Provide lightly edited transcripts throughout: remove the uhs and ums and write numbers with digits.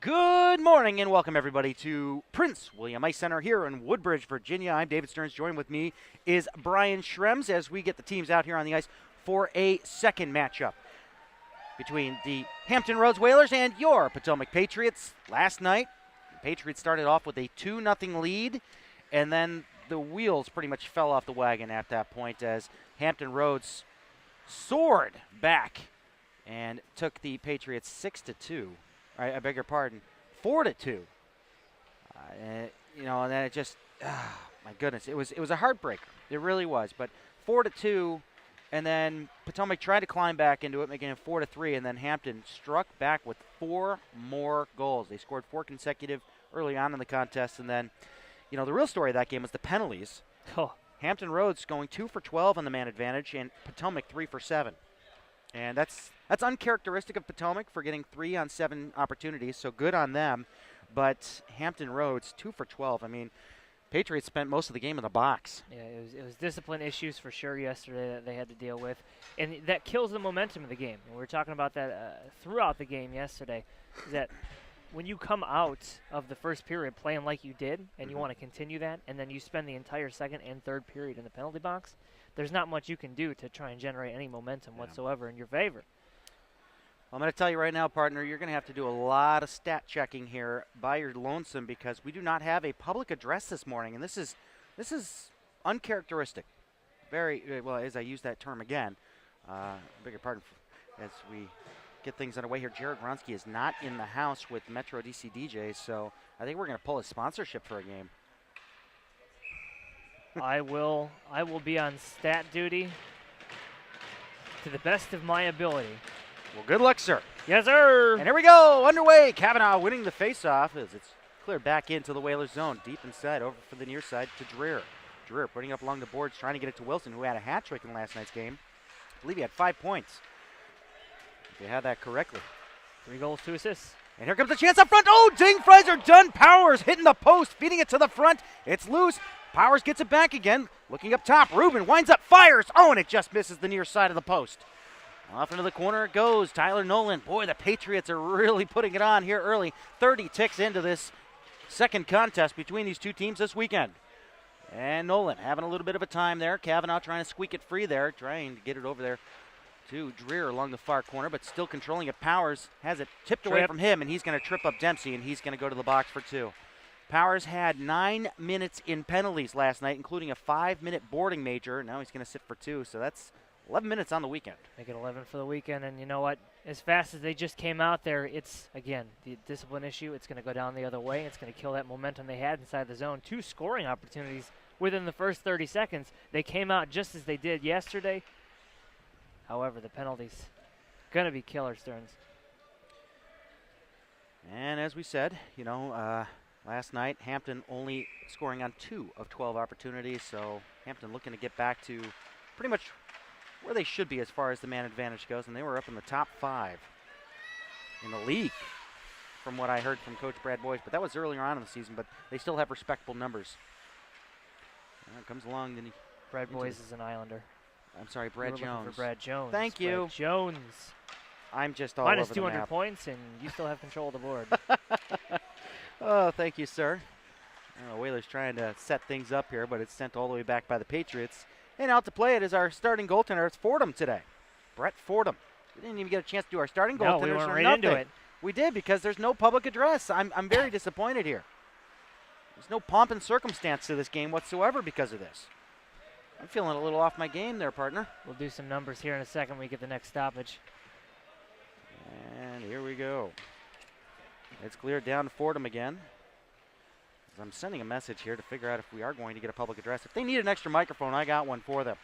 Good morning and welcome everybody to Prince William Ice Center here in Woodbridge, Virginia. I'm David Stearns. Joined with me is Brian Schrems as we get the teams out here on the ice for a second matchup between the Hampton Roads Whalers and your Potomac Patriots. Last night, the Patriots started off with a 2-0 lead, and then the wheels pretty much fell off the wagon at that point as Hampton Roads soared back and took the Patriots 6-2. I beg your pardon, 4-2. And then it just, my goodness, it was a heartbreaker. It really was. But 4-2, and then Potomac tried to climb back into it, making it 4-3, and then Hampton struck back with 4 more goals. They scored 4 consecutive early on in the contest, and then, the real story of that game was the penalties. Hampton Roads going 2 for 12 on the man advantage, and Potomac 3 for 7. And that's uncharacteristic of Potomac for getting 3 on 7 opportunities, so good on them. But Hampton Roads, 2 for 12. I mean, Patriots spent most of the game in the box. Yeah, it was discipline issues for sure yesterday that they had to deal with. And that kills the momentum of the game. And we were talking about that throughout the game yesterday, is that when you come out of the first period playing like you did, and you want to continue that, and then you spend the entire second and third period in the penalty box, there's not much you can do to try and generate any momentum whatsoever in your favor. I'm going to tell you right now, partner, you're going to have to do a lot of stat checking here by your lonesome because we do not have a public address this morning, and this is uncharacteristic. Very well, as I use that term again. Beg your pardon as we get things underway here. Jared Gronsky is not in the house with Metro DC DJs, so I think we're going to pull his sponsorship for a game. I will be on stat duty to the best of my ability. Well, good luck, sir. Yes, sir. And here we go, underway. Kavanaugh winning the faceoff as it's cleared back into the Whalers zone. Deep inside, over for the near side to Dreer. Dreer putting up along the boards, trying to get it to Wilson, who had a hat trick in last night's game. I believe he had 5 points, if you had that correctly. 3 goals, 2 assists. And here comes the chance up front. Oh, ding, fries are done. Powers hitting the post, feeding it to the front. It's loose. Powers gets it back again. Looking up top. Rubin winds up, fires. Oh, and it just misses the near side of the post. Off into the corner it goes. Tyler Nolan. Boy, the Patriots are really putting it on here early. 30 ticks into this second contest between these two teams this weekend. And Nolan having a little bit of a time there. Kavanaugh trying to squeak it free there. Trying to get it over there to Dreer along the far corner, but still controlling it. Powers has it tipped away from him, and he's going to trip up Dempsey, and he's going to go to the box for 2. Powers had 9 minutes in penalties last night, including a 5-minute boarding major. Now he's going to sit for 2, so that's 11 minutes on the weekend. Make it 11 for the weekend, and you know what? As fast as they just came out there, it's, again, the discipline issue. It's going to go down the other way. It's going to kill that momentum they had inside the zone. 2 scoring opportunities within the first 30 seconds. They came out just as they did yesterday. However, the penalties going to be killer, Stearns. And as we said, last night, Hampton only scoring on 2 of 12 opportunities, so Hampton looking to get back to pretty much where they should be as far as the man advantage goes, and they were up in the top 5 in the league from what I heard from Coach Brad Boyce, but that was earlier on in the season, but they still have respectable numbers. It comes along. Then Brad Boyce is an Islander. I'm sorry, Brad Jones. For Brad Jones. Thank you. Brad Jones. I'm just all minus over the 200 map. points, and you still have control of the board. Oh, thank you, sir. Whalers trying to set things up here, but it's sent all the way back by the Patriots. And out to play it is our starting goaltender. It's Fordham today. Brett Fordham. We didn't even get a chance to do our starting goaltenders. No, we went or right nothing. into it. We did because there's no public address. I'm very disappointed here. There's no pomp and circumstance to this game whatsoever because of this. I'm feeling a little off my game there, partner. We'll do some numbers here in a second when we get the next stoppage. And here we go. It's cleared down to Fordham again. As I'm sending a message here to figure out if we are going to get a public address. If they need an extra microphone, I got one for them.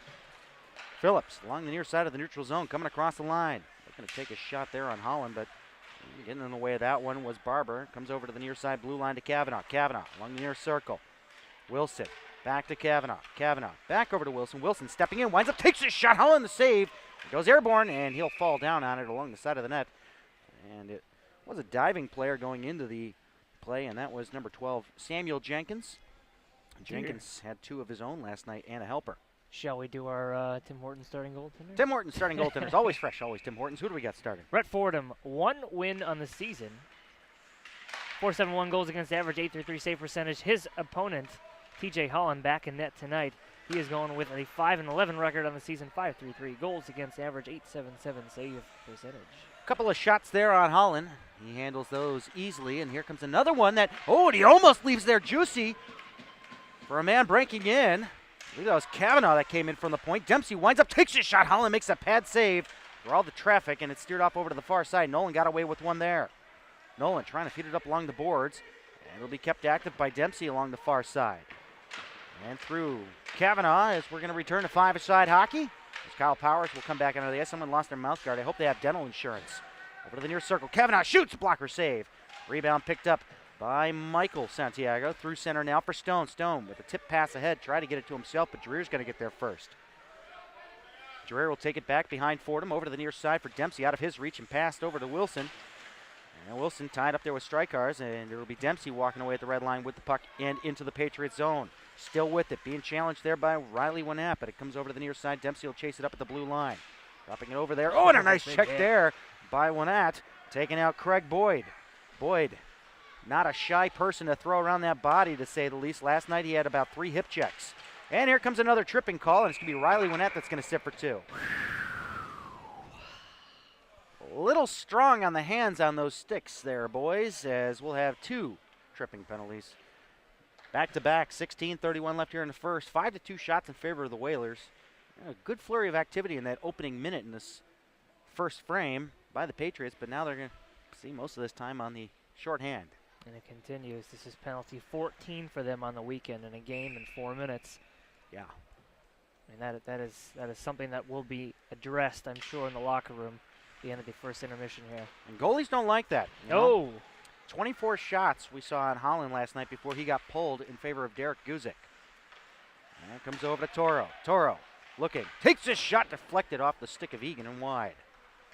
Phillips along the near side of the neutral zone, coming across the line. Looking to take a shot there on Holland, but getting in the way of that one was Barber. Comes over to the near side blue line to Kavanaugh. Kavanaugh along the near circle. Wilson. Back to Kavanaugh. Kavanaugh back over to Wilson. Wilson stepping in, winds up, takes his shot. Holland the save. It goes airborne, and he'll fall down on it along the side of the net. And it was a diving player going into the play, and that was number 12, Samuel Jenkins. Jenkins had 2 of his own last night and a helper. Shall we do our Tim Hortons starting goaltender? Tim Hortons starting goaltenders. Always fresh, always Tim Hortons. Who do we got starting? Brett Fordham, 1 win on the season. .471 goals against average, .833 save percentage. His opponent, TJ Holland, back in net tonight. He is going with a 5-11 record on the season, .533 goals against average, .877 save percentage. Couple of shots there on Holland. He handles those easily, and here comes another one that, and he almost leaves there juicy for a man breaking in. I believe that was Kavanaugh that came in from the point. Dempsey winds up, takes his shot. Holland makes a pad save for all the traffic, and it's steered off over to the far side. Nolan got away with one there. Nolan trying to feed it up along the boards, and it'll be kept active by Dempsey along the far side. And through Kavanaugh as we're going to return to five-a-side hockey. As Kyle Powers will come back under the ice. Someone lost their mouth guard. I hope they have dental insurance. Over to the near circle. Kavanaugh shoots. Blocker save. Rebound picked up by Michael Santiago. Through center now for Stone. Stone with a tip pass ahead. Try to get it to himself, but Dreer's going to get there first. Dreer will take it back behind Fordham. Over to the near side for Dempsey. Out of his reach and passed over to Wilson. And Wilson tied up there with strikers, and it'll be Dempsey walking away at the red line with the puck and into the Patriots zone. Still with it, being challenged there by Riley Winnett, but it comes over to the near side. Dempsey will chase it up at the blue line. Dropping it over there. And a nice check there by Winnett, taking out Craig Boyd. Boyd, not a shy person to throw around that body, to say the least. Last night he had about 3 hip checks. And here comes another tripping call, and it's going to be Riley Winnett that's going to sit for 2. A little strong on the hands on those sticks there, boys, as we'll have 2 tripping penalties. Back-to-back, 16:31 left here in the first. 5-2 shots in favor of the Whalers. A good flurry of activity in that opening minute in this first frame by the Patriots, but now they're going to see most of this time on the shorthand. And it continues. This is penalty 14 for them on the weekend in a game in 4 minutes. Yeah. I mean, that is something that will be addressed, I'm sure, in the locker room at the end of the first intermission here. And goalies don't like that. No. 24 shots we saw on Holland last night before he got pulled in favor of Derek Guzik. And it comes over to Toro. Toro looking, takes his shot, deflected off the stick of Egan and wide.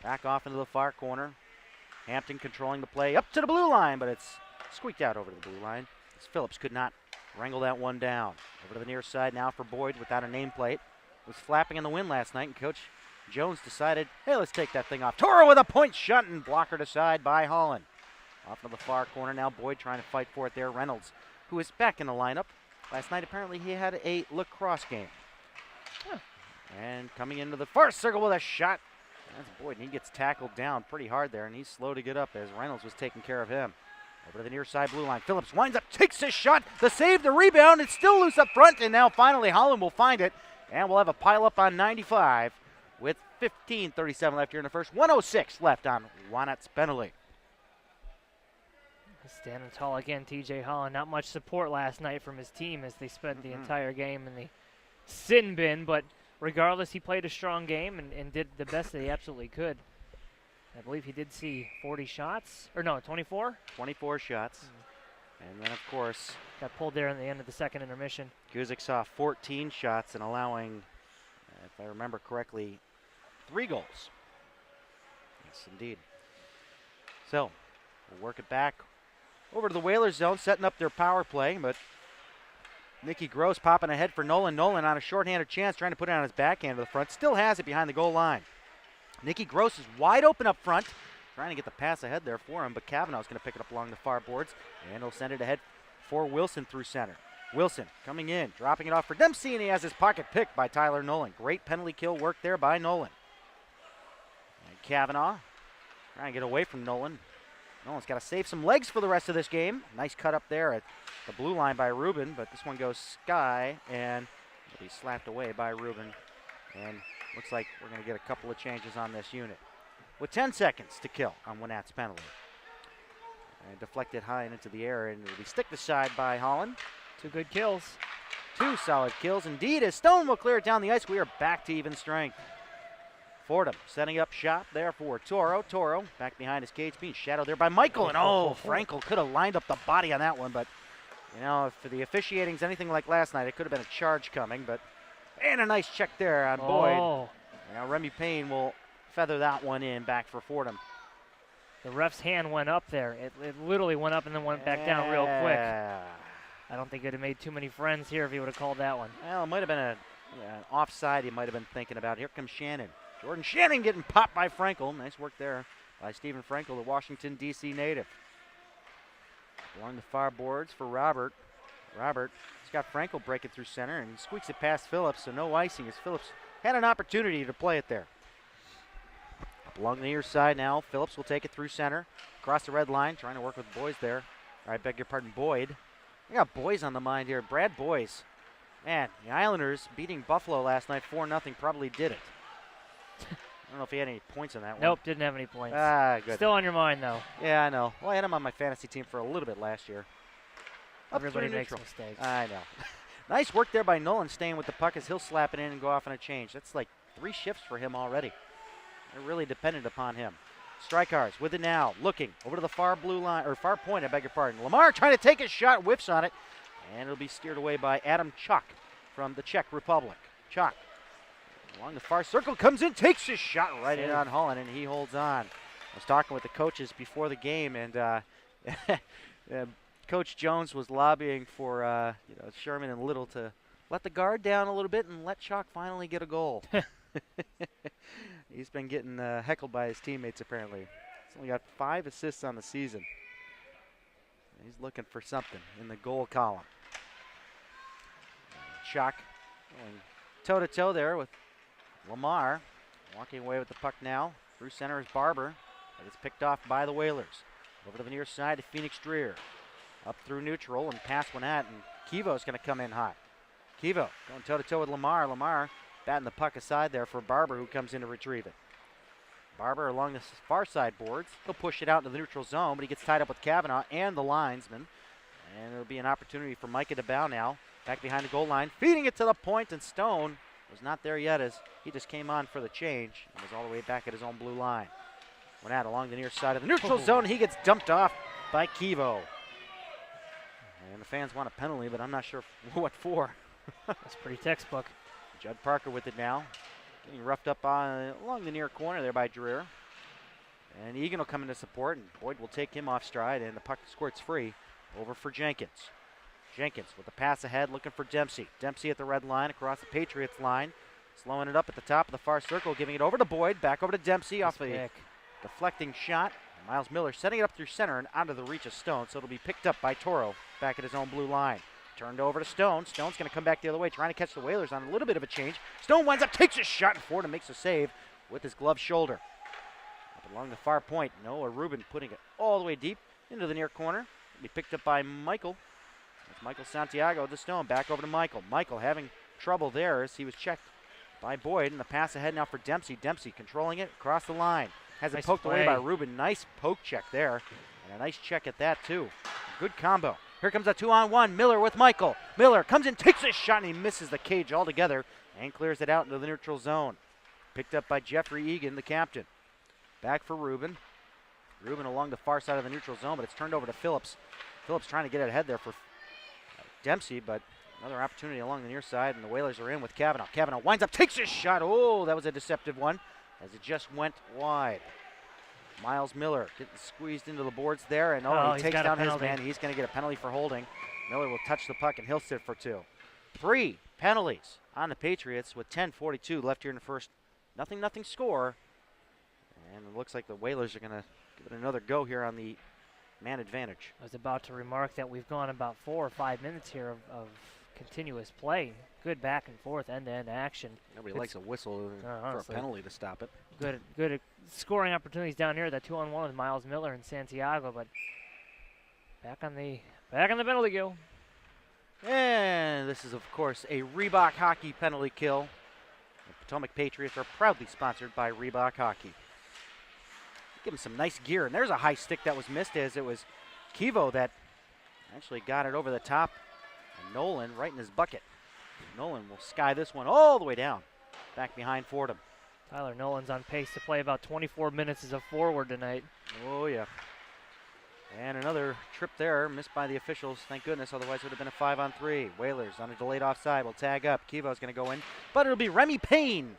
Back off into the far corner. Hampton controlling the play up to the blue line, but it's squeaked out over to the blue line. As Phillips could not wrangle that one down. Over to the near side now for Boyd without a nameplate. Was flapping in the wind last night, and Coach Jones decided, hey, let's take that thing off. Toro with a point shot and blockered aside by Holland. Off to the far corner now, Boyd trying to fight for it there. Reynolds, who is back in the lineup. Last night, apparently, he had a lacrosse game. And coming into the first circle with a shot. That's Boyd, and he gets tackled down pretty hard there, and he's slow to get up as Reynolds was taking care of him. Over to the near side blue line. Phillips winds up, takes his shot. The save, the rebound. It's still loose up front, and now finally Holland will find it. And we'll have a pile up on 95 with 15:37 left here in the first. 1:06 left on Winett's penalty. Standing tall again, TJ Holland. Not much support last night from his team as they spent the entire game in the sin bin, but regardless, he played a strong game and did the best that he absolutely could. I believe he did see 40 shots, or no, 24? 24 shots. And then, of course, got pulled there in the end of the second intermission. Guzik saw 14 shots and allowing, if I remember correctly, 3 goals. Yes, indeed. So, we'll work it back over to the Whalers zone, setting up their power play, but Nicky Gross popping ahead for Nolan. Nolan on a shorthanded chance, trying to put it on his backhand to the front. Still has it behind the goal line. Nicky Gross is wide open up front, trying to get the pass ahead there for him, but Kavanaugh's going to pick it up along the far boards, and he'll send it ahead for Wilson through center. Wilson coming in, dropping it off for Dempsey, and he has his pocket picked by Tyler Nolan. Great penalty kill work there by Nolan. And Kavanaugh trying to get away from Nolan. Nolan's got to save some legs for the rest of this game. Nice cut up there at the blue line by Rubin, but this one goes sky, and it'll be slapped away by Rubin. And looks like we're going to get a couple of changes on this unit. With 10 seconds to kill on Winnett's penalty. And deflected high and into the air, and it'll be sticked aside by Holland. 2 good kills. 2 solid kills indeed, as Stone will clear it down the ice. We are back to even strength. Fordham setting up shop there for Toro. Toro back behind his cage, being shadowed there by Michael. And Frankel could have lined up the body on that one, but you know, if the officiating's anything like last night, it could have been a charge coming. But and a nice check there on Boyd. Now Remy Payne will feather that one in back for Fordham. The ref's hand went up there. It literally went up and then went back down real quick. I don't think it would have made too many friends here if he would have called that one. Well, it might have been an offside he might have been thinking about. Here comes Shannon. Jordan Shannon getting popped by Frankel. Nice work there by Stephen Frankel, the Washington, D.C. native. Along the far boards for Robert. Robert, he's got Frankel breaking through center and squeaks it past Phillips, so no icing as Phillips had an opportunity to play it there. Up along the near side now, Phillips will take it through center, across the red line, trying to work with Boys there. I beg your pardon, Boyd. I got Boys on the mind here. Brad Boys. Man, the Islanders beating Buffalo last night 4-0 probably did it. I don't know if he had any points on that one. Nope, didn't have any points. Ah, good. Still on your mind, though. Yeah, I know. Well, I had him on my fantasy team for a little bit last year. Everybody makes mistakes. I know. Nice work there by Nolan staying with the puck as he'll slap it in and go off on a change. That's like 3 shifts for him already. They're really dependent upon him. Strykars with it now, looking over to the far blue line, or far point, I beg your pardon. Lamar trying to take a shot, whiffs on it, and it'll be steered away by Adam Chuk from the Czech Republic. Chuk along the far circle, comes in, takes his shot right in on Holland, and he holds on. I was talking with the coaches before the game, and Coach Jones was lobbying for Sherman and Little to let the guard down a little bit and let Chalk finally get a goal. He's been getting heckled by his teammates apparently. He's only got 5 assists on the season. He's looking for something in the goal column. Chalk going toe-to-toe there with Lamar. Walking away with the puck now. Through center is Barber. But it's picked off by the Whalers. Over to the near side to Phoenix Dreer. Up through neutral and past Winnett, and Kevo's going to come in hot. Kevo going toe-to-toe with Lamar. Lamar batting the puck aside there for Barber, who comes in to retrieve it. Barber along the far side boards. He'll push it out into the neutral zone, but he gets tied up with Kavanaugh and the linesman. And it'll be an opportunity for Micah to bow now. Back behind the goal line, feeding it to the point, and Stone was not there yet as he just came on for the change and was all the way back at his own blue line. Winnett along the near side of the neutral zone. He gets dumped off by Kevo. And the fans want a penalty, but I'm not sure what for. That's pretty textbook. Judd Parker with it now. Getting roughed up along the near corner there by Dreer. And Egan will come into support, and Boyd will take him off stride, and the puck squirts free over for Jenkins. Jenkins with the pass ahead, looking for Dempsey. Dempsey at the red line, across the Patriots line. Slowing it up at the top of the far circle, giving it over to Boyd. Back over to Dempsey off a deflecting shot. Miles Miller setting it up through center and out of the reach of Stone, so it'll be picked up by Toro back at his own blue line. Turned over to Stone. Stone's going to come back the other way, trying to catch the Whalers on a little bit of a change. Stone winds up, takes a shot, and Fordham makes a save with his gloved shoulder. Up along the far point, Noah Rubin putting it all the way deep into the near corner. It'll be picked up by Michael. That's Michael Santiago to Stone. Back over to Michael. Michael having trouble there as he was checked by Boyd. And the pass ahead now for Dempsey. Dempsey controlling it across the line. Has it poked away by Rubin. Nice poke check there. And a nice check at that, too. Good combo. Here comes a 2-on-1. Miller with Michael. Miller comes in, takes a shot, and he misses the cage altogether and clears it out into the neutral zone. Picked up by Jeffrey Egan, the captain. Back for Rubin. Rubin along the far side of the neutral zone, but it's turned over to Phillips. Phillips trying to get it ahead there for Dempsey, but another opportunity along the near side, and the Whalers are in with Kavanaugh. Kavanaugh winds up, takes his shot. Oh, that was a deceptive one as it just went wide. Miles Miller getting squeezed into the boards there, and he takes down his man. He's going to get a penalty for holding. Miller will touch the puck, and he'll sit for 2. 3 penalties on the Patriots with 10:42 left here in the first. Nothing score. And it looks like the Whalers are going to give it another go here on the man advantage. I was about to remark that we've gone about 4 or 5 minutes here of continuous play. Good back and forth, end-to-end action. Nobody likes a whistle for a penalty to stop it. Good scoring opportunities down here. That 2-on-1 with Miles Miller and Santiago, but back on the penalty kill. And this is, of course, a Reebok hockey penalty kill. The Potomac Patriots are proudly sponsored by Reebok Hockey. Give him some nice gear, and there's a high stick that was missed as it was Kevo that actually got it over the top, and Nolan right in his bucket. Nolan will sky this one all the way down, back behind Fordham. Tyler Nolan's on pace to play about 24 minutes as a forward tonight. Oh, yeah. And another trip there, missed by the officials, thank goodness, otherwise it would have been a 5-on-3. Whalers on a delayed offside will tag up. Kevo's going to go in, but it'll be Remy Payne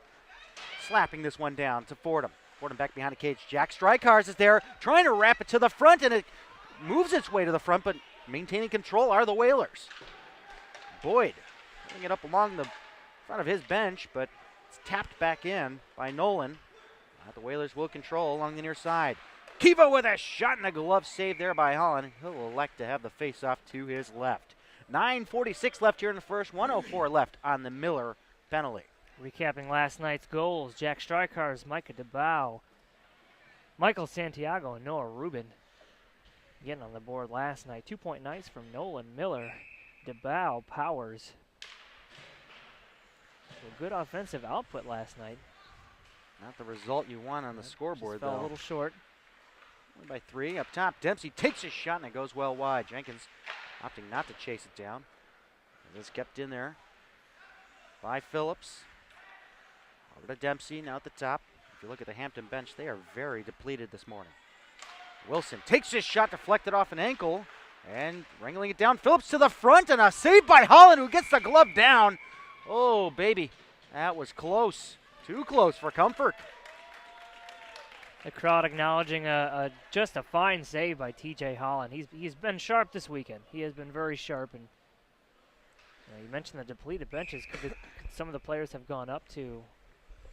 slapping this one down to Fordham. Fordham back behind the cage. Jack Strykars is there, trying to wrap it to the front, and it moves its way to the front, but maintaining control are the Whalers. Boyd putting it up along the front of his bench, but it's tapped back in by Nolan. The Whalers will control along the near side. Kiva with a shot and a glove save there by Holland. He'll elect to have the face-off to his left. 9:46 left here in the first, 1:04 left on the Miller penalty. Recapping last night's goals, Jack Strykar's, Micah DeBow, Michael Santiago, and Noah Rubin getting on the board last night. 2-point nights from Nolan, Miller, DeBow, Powers. A good offensive output last night. Not the result you want on the scoreboard, fell though. a little short. Only by 3. Up top, Dempsey takes his shot, and it goes well wide. Jenkins opting not to chase it down. It was kept in there by Phillips. Over to Dempsey, now at the top. If you look at the Hampton bench, they are very depleted this morning. Wilson takes his shot, deflected off an ankle, and wrangling it down. Phillips to the front, and a save by Holland, who gets the glove down. Oh, baby, that was close. Too close for comfort. The crowd acknowledging just a fine save by T.J. Holland. He's been sharp this weekend. He has been very sharp. And you mentioned the depleted benches. Could some of the players have gone up to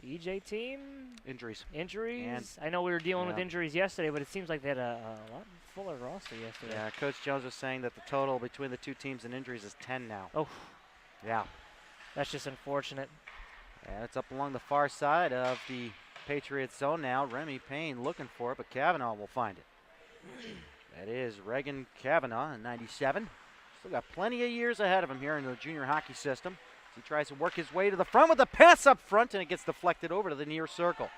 the EJ team? Injuries. And I know we were dealing with injuries yesterday, but it seems like they had a lot fuller roster yesterday. Yeah, Coach Jones was saying that the total between the two teams in injuries is 10 now. Oh. Yeah. That's just unfortunate. And it's up along the far side of the Patriots zone now. Remy Payne looking for it, but Kavanaugh will find it. That is Reagan Kavanaugh in 97. Still got plenty of years ahead of him here in the junior hockey system. He tries to work his way to the front with a pass up front, and it gets deflected over to the near circle.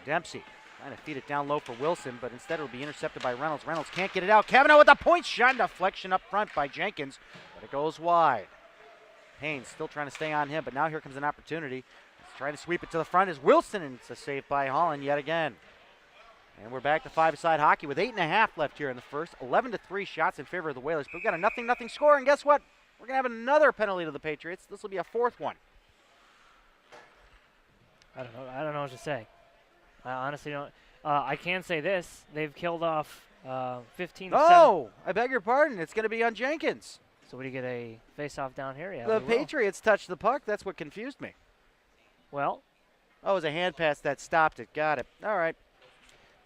Dempsey trying to feed it down low for Wilson, but instead it'll be intercepted by Reynolds. Reynolds can't get it out. Kavanaugh with a point shot, deflection up front by Jenkins, but it goes wide. Payne still trying to stay on him, but now here comes an opportunity. He's trying to sweep it to the front is Wilson, and it's a save by Holland yet again. And we're back to five-side hockey with 8.5 left here in the first. 11-3 shots in favor of the Whalers, but we've got a 0-0 score, and guess what? We're going to have another penalty to the Patriots. This will be a fourth one. I don't know what to say. I honestly don't. I can say this. They've killed off 15 to 7. Oh, I beg your pardon. It's going to be on Jenkins. So what do you get, a face-off down here? Yeah, the Patriots touched the puck. That's what confused me. Well. Oh, it was a hand pass that stopped it. Got it. All right.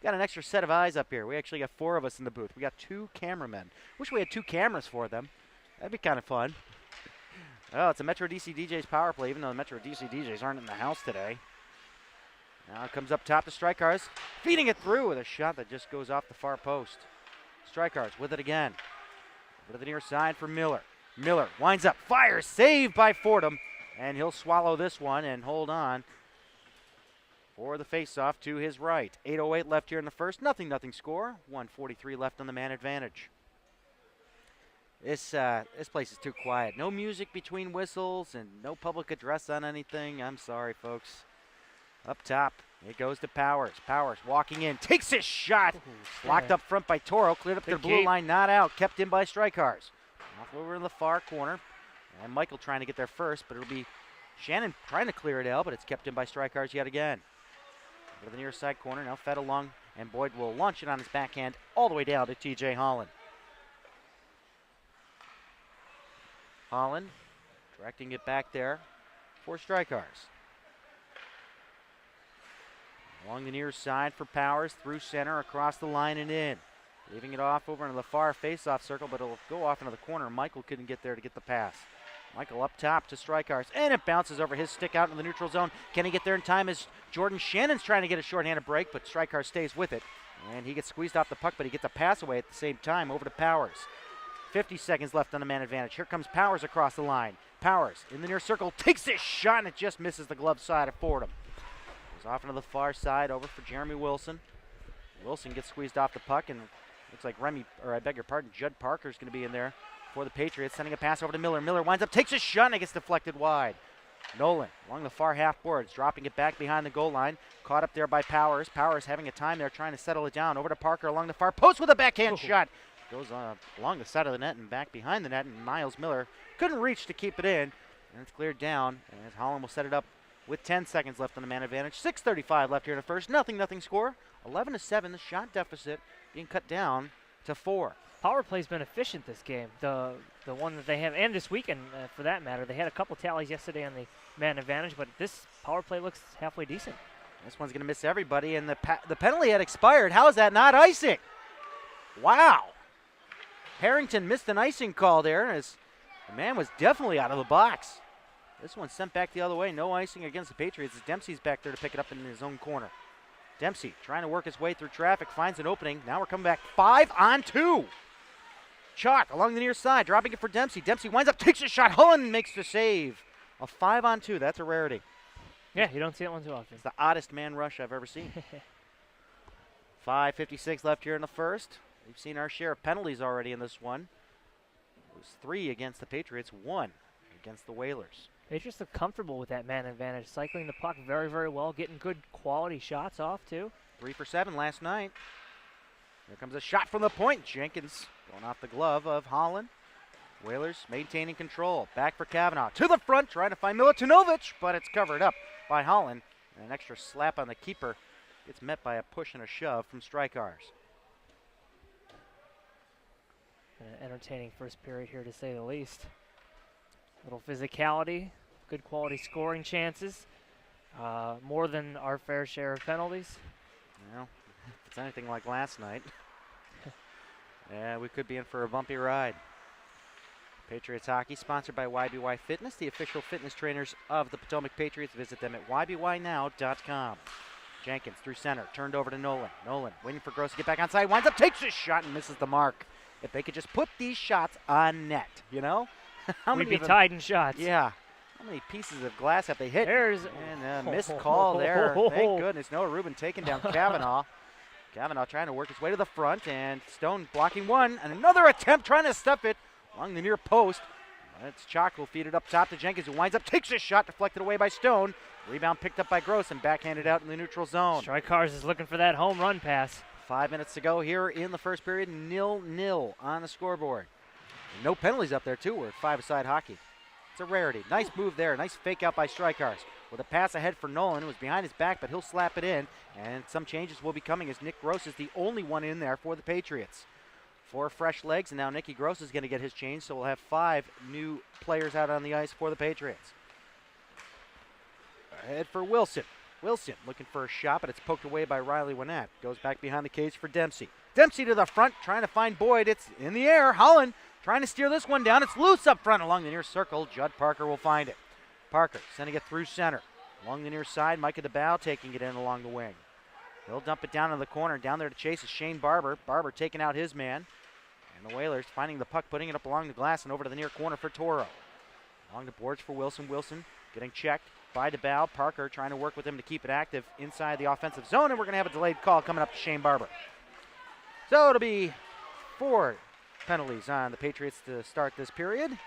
Got an extra set of eyes up here. We actually got 4 of us in the booth. We got 2 cameramen. Wish we had 2 cameras for them. That'd be kind of fun. Oh, it's a Metro DC DJ's power play, even though the Metro DC DJs aren't in the house today. Now it comes up top to Strykars, feeding it through with a shot that just goes off the far post. Strykars with it again. Over to the near side for Miller. Miller winds up, fires, saved by Fordham, and he'll swallow this one and hold on for the faceoff to his right. 8:08 left here in the first. 0-0 score. 1:43 left on the man advantage. This place is too quiet. No music between whistles and no public address on anything. I'm sorry, folks. Up top, it goes to Powers. Powers walking in, takes his shot. Blocked up front by Toro, cleared up to the blue line, not out, kept in by Strykars. Off over in the far corner, and Michael trying to get there first, but it'll be Shannon trying to clear it out, but it's kept in by Strykars yet again. Over to the near side corner, now fed along, and Boyd will launch it on his backhand all the way down to T.J. Holland. Holland directing it back there for Strykars. Along the near side for Powers, through center, across the line and in. Leaving it off over into the far face-off circle, but it'll go off into the corner. Michael couldn't get there to get the pass. Michael up top to Strykars, and it bounces over his stick out in the neutral zone. Can he get there in time as Jordan Shannon's trying to get a shorthanded break, but Strykars stays with it. And he gets squeezed off the puck, but he gets a pass away at the same time over to Powers. 50 seconds left on the man advantage. Here comes Powers across the line. Powers in the near circle, takes his shot, and it just misses the glove side of Fordham. Goes off into the far side, over for Jeremy Wilson. Wilson gets squeezed off the puck, and looks like Judd Parker's going to be in there for the Patriots, sending a pass over to Miller. Miller winds up, takes a shot, and it gets deflected wide. Nolan along the far half boards, dropping it back behind the goal line. Caught up there by Powers. Powers having a time there, trying to settle it down. Over to Parker along the far post with a backhand shot. Goes along the side of the net and back behind the net, and Miles Miller couldn't reach to keep it in. And it's cleared down, as Holland will set it up with 10 seconds left on the man advantage. 6:35 left here in the first. 0-0 score. 11-7. The shot deficit being cut down to 4. Power play's been efficient this game. The one that they have, and this weekend for that matter. They had a couple tallies yesterday on the man advantage, but this power play looks halfway decent. This one's going to miss everybody, and the penalty had expired. How is that not icing? Wow. Harrington missed an icing call there, as the man was definitely out of the box. This one sent back the other way. No icing against the Patriots as Dempsey's back there to pick it up in his own corner. Dempsey trying to work his way through traffic, finds an opening. Now we're coming back 5-on-2. Chalk along the near side, dropping it for Dempsey. Dempsey winds up, takes a shot. Hullen makes the save. A 5-on-2, that's a rarity. Yeah, you don't see that one too often. It's the oddest man rush I've ever seen. 5:56 left here in the first. We've seen our share of penalties already in this one. It was 3 against the Patriots, 1 against the Whalers. Patriots look comfortable with that man advantage, cycling the puck very, very well, getting good quality shots off too. 3 for 7 last night. Here comes a shot from the point. Jenkins going off the glove of Holland. Whalers maintaining control. Back for Kavanaugh. To the front, trying to find Milutinovic, but it's covered up by Holland. And an extra slap on the keeper gets met by a push and a shove from Strykars. An entertaining first period here, to say the least. Little physicality, good quality scoring chances, more than our fair share of penalties. Well, if it's anything like last night, yeah, we could be in for a bumpy ride. Patriots Hockey, sponsored by YBY Fitness, the official fitness trainers of the Potomac Patriots. Visit them at ybYnow.com. Jenkins through center, turned over to Nolan. Nolan waiting for Gross to get back on side, winds up, takes a shot and misses the mark. If they could just put these shots on net, you know? We'd be tied in shots. Yeah. How many pieces of glass have they hit? There's and a missed call there. Thank goodness. Noah Rubin taking down Kavanaugh. Kavanaugh trying to work his way to the front, and Stone blocking one, and another attempt trying to stuff it along the near post. That's Chalk will feed it up top to Jenkins, who winds up, takes a shot, deflected away by Stone. Rebound picked up by Gross and backhanded out in the neutral zone. Strykars is looking for that home run pass. 5 minutes to go here in the first period. 0-0 on the scoreboard. No penalties up there, too. We're at five-a-side hockey. It's a rarity. Nice move there. Nice fake out by Strykars. With a pass ahead for Nolan. It was behind his back, but he'll slap it in. And some changes will be coming as Nick Gross is the only one in there for the Patriots. 4 fresh legs, and now Nicky Gross is going to get his change, so we'll have 5 new players out on the ice for the Patriots. Ahead for Wilson. Wilson looking for a shot, but it's poked away by Riley Winnett. Goes back behind the cage for Dempsey. Dempsey to the front, trying to find Boyd. It's in the air. Holland trying to steer this one down. It's loose up front along the near circle. Judd Parker will find it. Parker sending it through center. Along the near side, Micah DeBow taking it in along the wing. He'll dump it down in the corner. Down there to chase is Shane Barber. Barber taking out his man. And the Whalers finding the puck, putting it up along the glass and over to the near corner for Toro. Along the boards for Wilson. Wilson getting checked by DeBow. Parker trying to work with him to keep it active inside the offensive zone, and we're going to have a delayed call coming up to Shane Barber. So it'll be 4 penalties on the Patriots to start this period.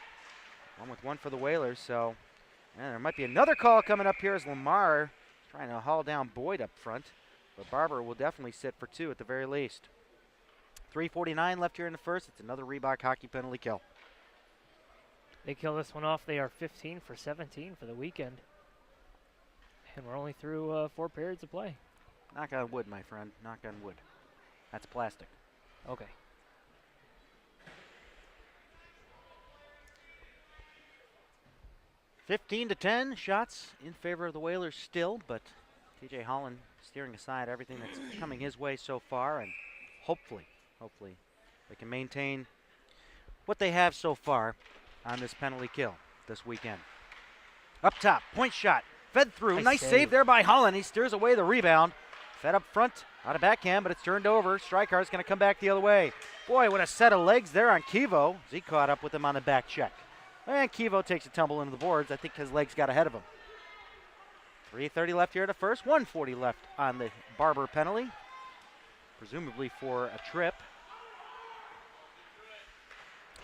1 for the Whalers, so there might be another call coming up here as Lamar trying to haul down Boyd up front, but Barber will definitely sit for 2 at the very least. 3:49 left here in the first. It's another Reebok hockey penalty kill. They kill this one off. They are 15 for 17 for the weekend. And we're only through 4 periods of play. Knock on wood, my friend. Knock on wood. That's plastic. Okay. (15-10) shots in favor of the Whalers still, but TJ Holland steering aside everything that's coming his way so far, and hopefully they can maintain what they have so far on this penalty kill this weekend. Up top, point shot. Fed through. Nice save there by Holland. He steers away the rebound. Fed up front out of backhand, but it's turned over. Strykar's going to come back the other way. Boy, what a set of legs there on Kivo as he caught up with him on the back check. And Kivo takes a tumble into the boards. I think his legs got ahead of him. 3:30 left here at the first. 1:40 left on the Barber penalty, presumably for a trip.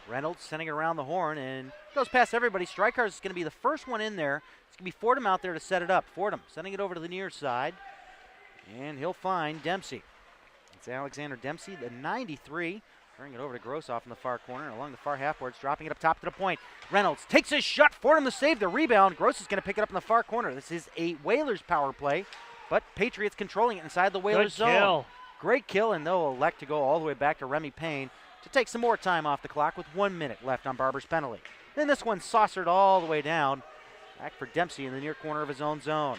Reynolds sending it around the horn and goes past everybody. Strykars is going to be the first one in there. It's going to be Fordham out there to set it up. Fordham sending it over to the near side. And he'll find Dempsey. It's Alexander Dempsey, the 93. Turning it over to Grossoff in the far corner. Along the far half boards, dropping it up top to the point. Reynolds takes his shot. Fordham to save the rebound. Gross is going to pick it up in the far corner. This is a Whalers power play, but Patriots controlling it inside the Whalers zone. Good kill. Great kill, and they'll elect to go all the way back to Remy Payne to take some more time off the clock with 1 minute left on Barber's penalty. Then this one saucered all the way down. Back for Dempsey in the near corner of his own zone.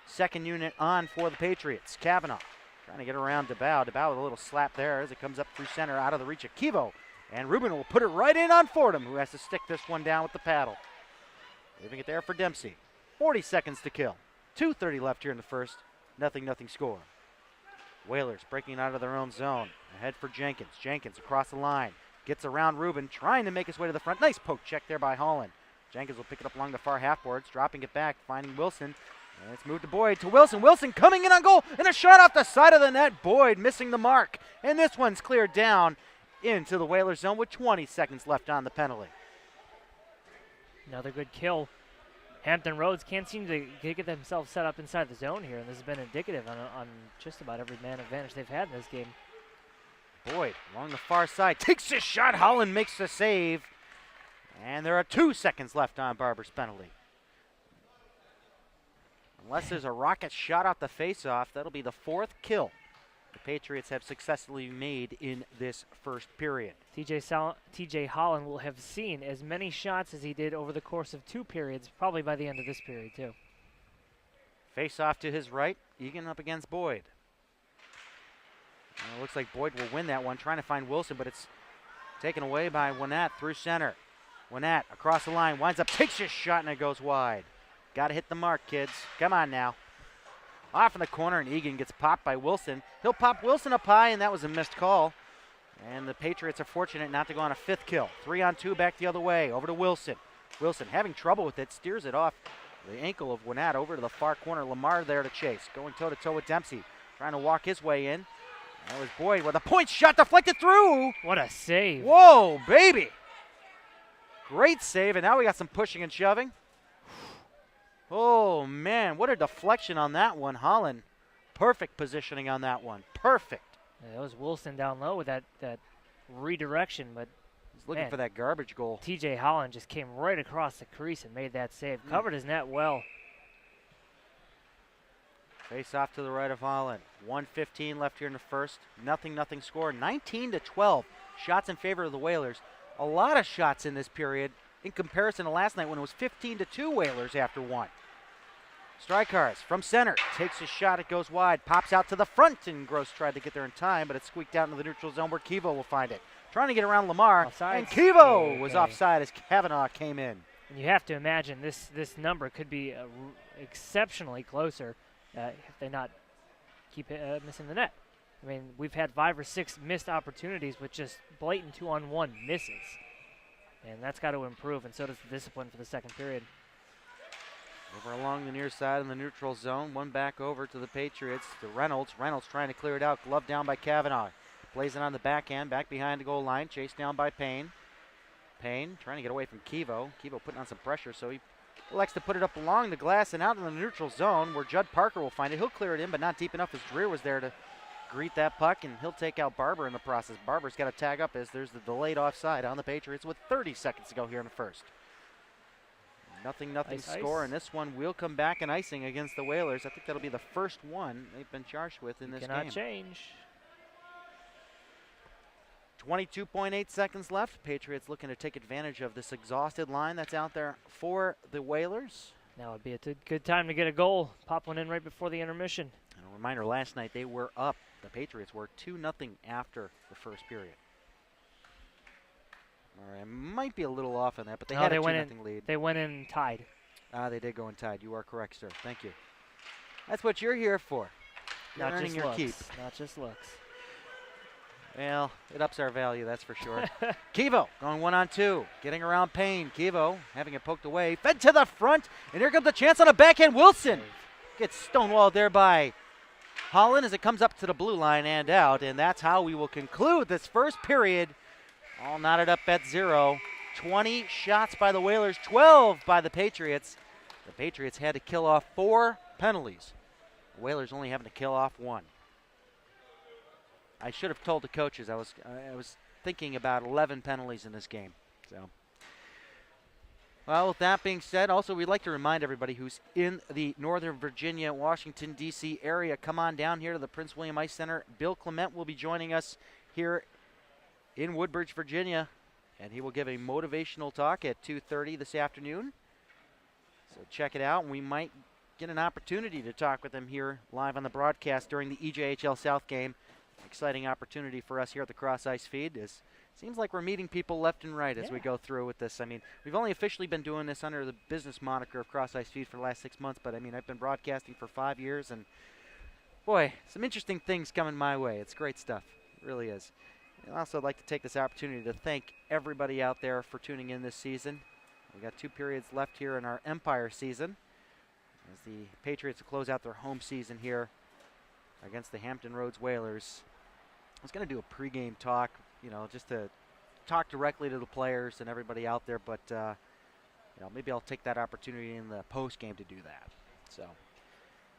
second unit on for the Patriots. Kavanaugh trying to get around DeBow. DeBow with a little slap there as it comes up through center out of the reach of Kivo. And Rubin will put it right in on Fordham, who has to stick this one down with the paddle. Leaving it there for Dempsey. 40 seconds to kill. 2:30 left here in the first. 0-0 score. Whalers breaking out of their own zone. Ahead for Jenkins. Jenkins across the line. Gets around Rubin, trying to make his way to the front. Nice poke check there by Holland. Jenkins will pick it up along the far half boards, dropping it back, finding Wilson. And it's moved to Boyd, to Wilson. Wilson coming in on goal, and a shot off the side of the net. Boyd missing the mark. And this one's cleared down into the Whalers zone with 20 seconds left on the penalty. Another good kill. Hampton Roads can't seem to get themselves set up inside the zone here, and this has been indicative on just about every man advantage they've had in this game. Boyd along the far side takes a shot. Holland makes the save. And there are 2 seconds left on Barber's penalty. Unless there's a rocket shot off the face-off, that'll be the 4th kill the Patriots have successfully made in this first period. TJ Holland will have seen as many shots as he did over the course of 2 periods, probably by the end of this period too. Face-off to his right, Egan up against Boyd. And it looks like Boyd will win that one, trying to find Wilson, but it's taken away by Winnett through center. Winnett across the line, winds up, takes his shot, and it goes wide. Got to hit the mark, kids. Come on now. Off in the corner, and Egan gets popped by Wilson. He'll pop Wilson up high, and that was a missed call. And the Patriots are fortunate not to go on a 5th kill. 3-on-2 back the other way, over to Wilson. Wilson having trouble with it, steers it off the ankle of Winnett over to the far corner. Lamar there to chase, going toe-to-toe with Dempsey, trying to walk his way in. That was Boyd with a point shot deflected through. What a save. Whoa, baby. Great save, and now we got some pushing and shoving. Oh, man, what a deflection on that one. Holland, perfect positioning on that one. Perfect. Yeah, that was Wilson down low with that redirection, but he's looking for that garbage goal. TJ Holland just came right across the crease and made that save. Covered his net well. Face off to the right of Holland. 1:15 left here in the first. 0-0 score. 19-12 shots in favor of the Whalers. A lot of shots in this period in comparison to last night when it was 15-2 Whalers after 1. Strykars from center takes a shot. It goes wide. Pops out to the front, and Gross tried to get there in time, but it squeaked out into the neutral zone where Kivo will find it. Trying to get around Lamar, Offsides. and Kivo was offside as Kavanaugh came in. And you have to imagine this number could be exceptionally closer if they not keep missing the net. I mean, we've had 5 or 6 missed opportunities with just blatant 2-on-1 misses. And that's got to improve, and so does the discipline for the second period. Over along the near side in the neutral zone. One back over to the Patriots, to Reynolds. Reynolds trying to clear it out. Glove down by Kavanaugh. Plays it on the backhand, back behind the goal line. Chased down by Payne. Payne trying to get away from Kivo. Kivo putting on some pressure, so he elects to put it up along the glass and out in the neutral zone where Judd Parker will find it. He'll clear it in, but not deep enough as Dreer was there to greet that puck, and he'll take out Barber in the process. Barber's got to tag up as there's the delayed offside on the Patriots with 30 seconds to go here in the first. 0-0 score, and this one will come back in icing against the Whalers. I think that'll be the first one they've been charged with in this game. Cannot change. 22.8 seconds left. Patriots looking to take advantage of this exhausted line that's out there for the Whalers. Now would be a good time to get a goal. Pop one in right before the intermission. And a reminder, last night they were up. The Patriots were 2-0 after the first period. All right, might be a little off on that, but they had a 2-0 lead. They went in tied. They did go in tied. You are correct, sir. Thank you. That's what you're here for. You're earning your keep. Not just looks. Well, it ups our value, that's for sure. Kivo going 1-on-2, getting around Payne. Kivo having it poked away, fed to the front, and here comes the chance on a backhand. Wilson gets stonewalled there by Holland as it comes up to the blue line and out, and that's how we will conclude this first period. All knotted up at 0. 20 shots by the Whalers, 12 by the Patriots. The Patriots had to kill off 4 penalties. The Whalers only having to kill off 1. I should have told the coaches I was thinking about 11 penalties in this game. So, well, with that being said, also we'd like to remind everybody who's in the Northern Virginia, Washington, D.C. area, come on down here to the Prince William Ice Center. Bill Clement will be joining us here in Woodbridge, Virginia, and he will give a motivational talk at 2:30 this afternoon. So check it out. We might get an opportunity to talk with him here live on the broadcast during the EJHL South game. Exciting opportunity for us here at the CrossIceFeed. Seems like we're meeting people left and right as we go through with this. I mean, we've only officially been doing this under the business moniker of CrossIceFeed for the last 6 months, but I mean, I've been broadcasting for 5 years, and boy, some interesting things coming my way. It's great stuff. It really is. I'd also like to take this opportunity to thank everybody out there for tuning in this season. We got 2 periods left here in our Empire season as the Patriots close out their home season here against the Hampton Roads Whalers. I was going to do a pregame talk, just to talk directly to the players and everybody out there, but maybe I'll take that opportunity in the postgame to do that. So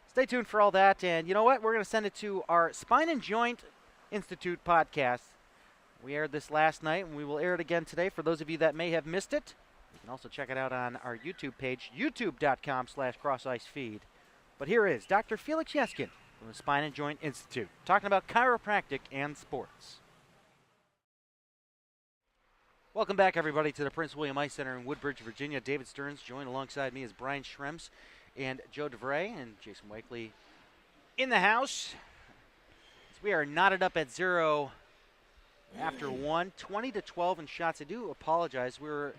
stay tuned for all that, and you know what? We're going to send it to our Spine and Joint Institute podcast. We aired this last night, and we will air it again today for those of you that may have missed it. You can also check it out on our YouTube page, youtube.com/CrossIceFeed. But here is Dr. Felix Yeskin from the Spine and Joint Institute, talking about chiropractic and sports. Welcome back, everybody, to the Prince William Ice Center in Woodbridge, Virginia. David Stearns joined alongside me as Brian Schrems and Joe DeVray, and Jason Wakely in the house. As we are knotted up at 0 after 1, 20-12 in shots. I do apologize. We're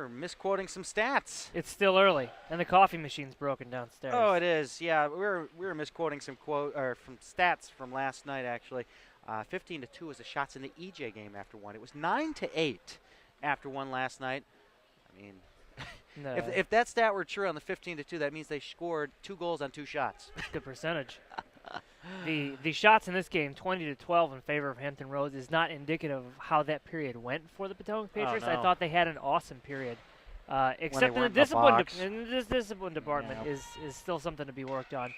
misquoting some stats. It's still early, and the coffee machine's broken downstairs. Oh, it is. Yeah, we're misquoting some from stats from last night. Actually, 15-2 was the shots in the EJ game after 1. It was 9-8 after 1 last night. I mean, no. if that stat were true on the 15-2, that means they scored 2 goals on 2 shots. Good percentage. The shots in this game, 20-12 in favor of Hampton Roads, is not indicative of how that period went for the Potomac Patriots. Oh, no. I thought they had an awesome period, except in the discipline department is still something to be worked on.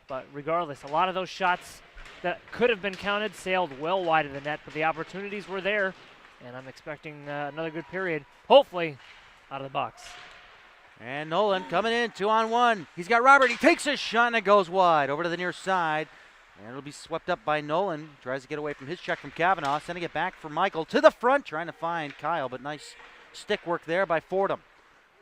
But regardless, a lot of those shots that could have been counted sailed well wide of the net, but the opportunities were there, and I'm expecting another good period, hopefully out of the box. And Nolan coming in, 2-on-1. He's got Robert. He takes a shot, and it goes wide over to the near side. And it'll be swept up by Nolan. Tries to get away from his check from Kavanaugh. Sending it back for Michael to the front, trying to find Kyle. But nice stick work there by Fordham.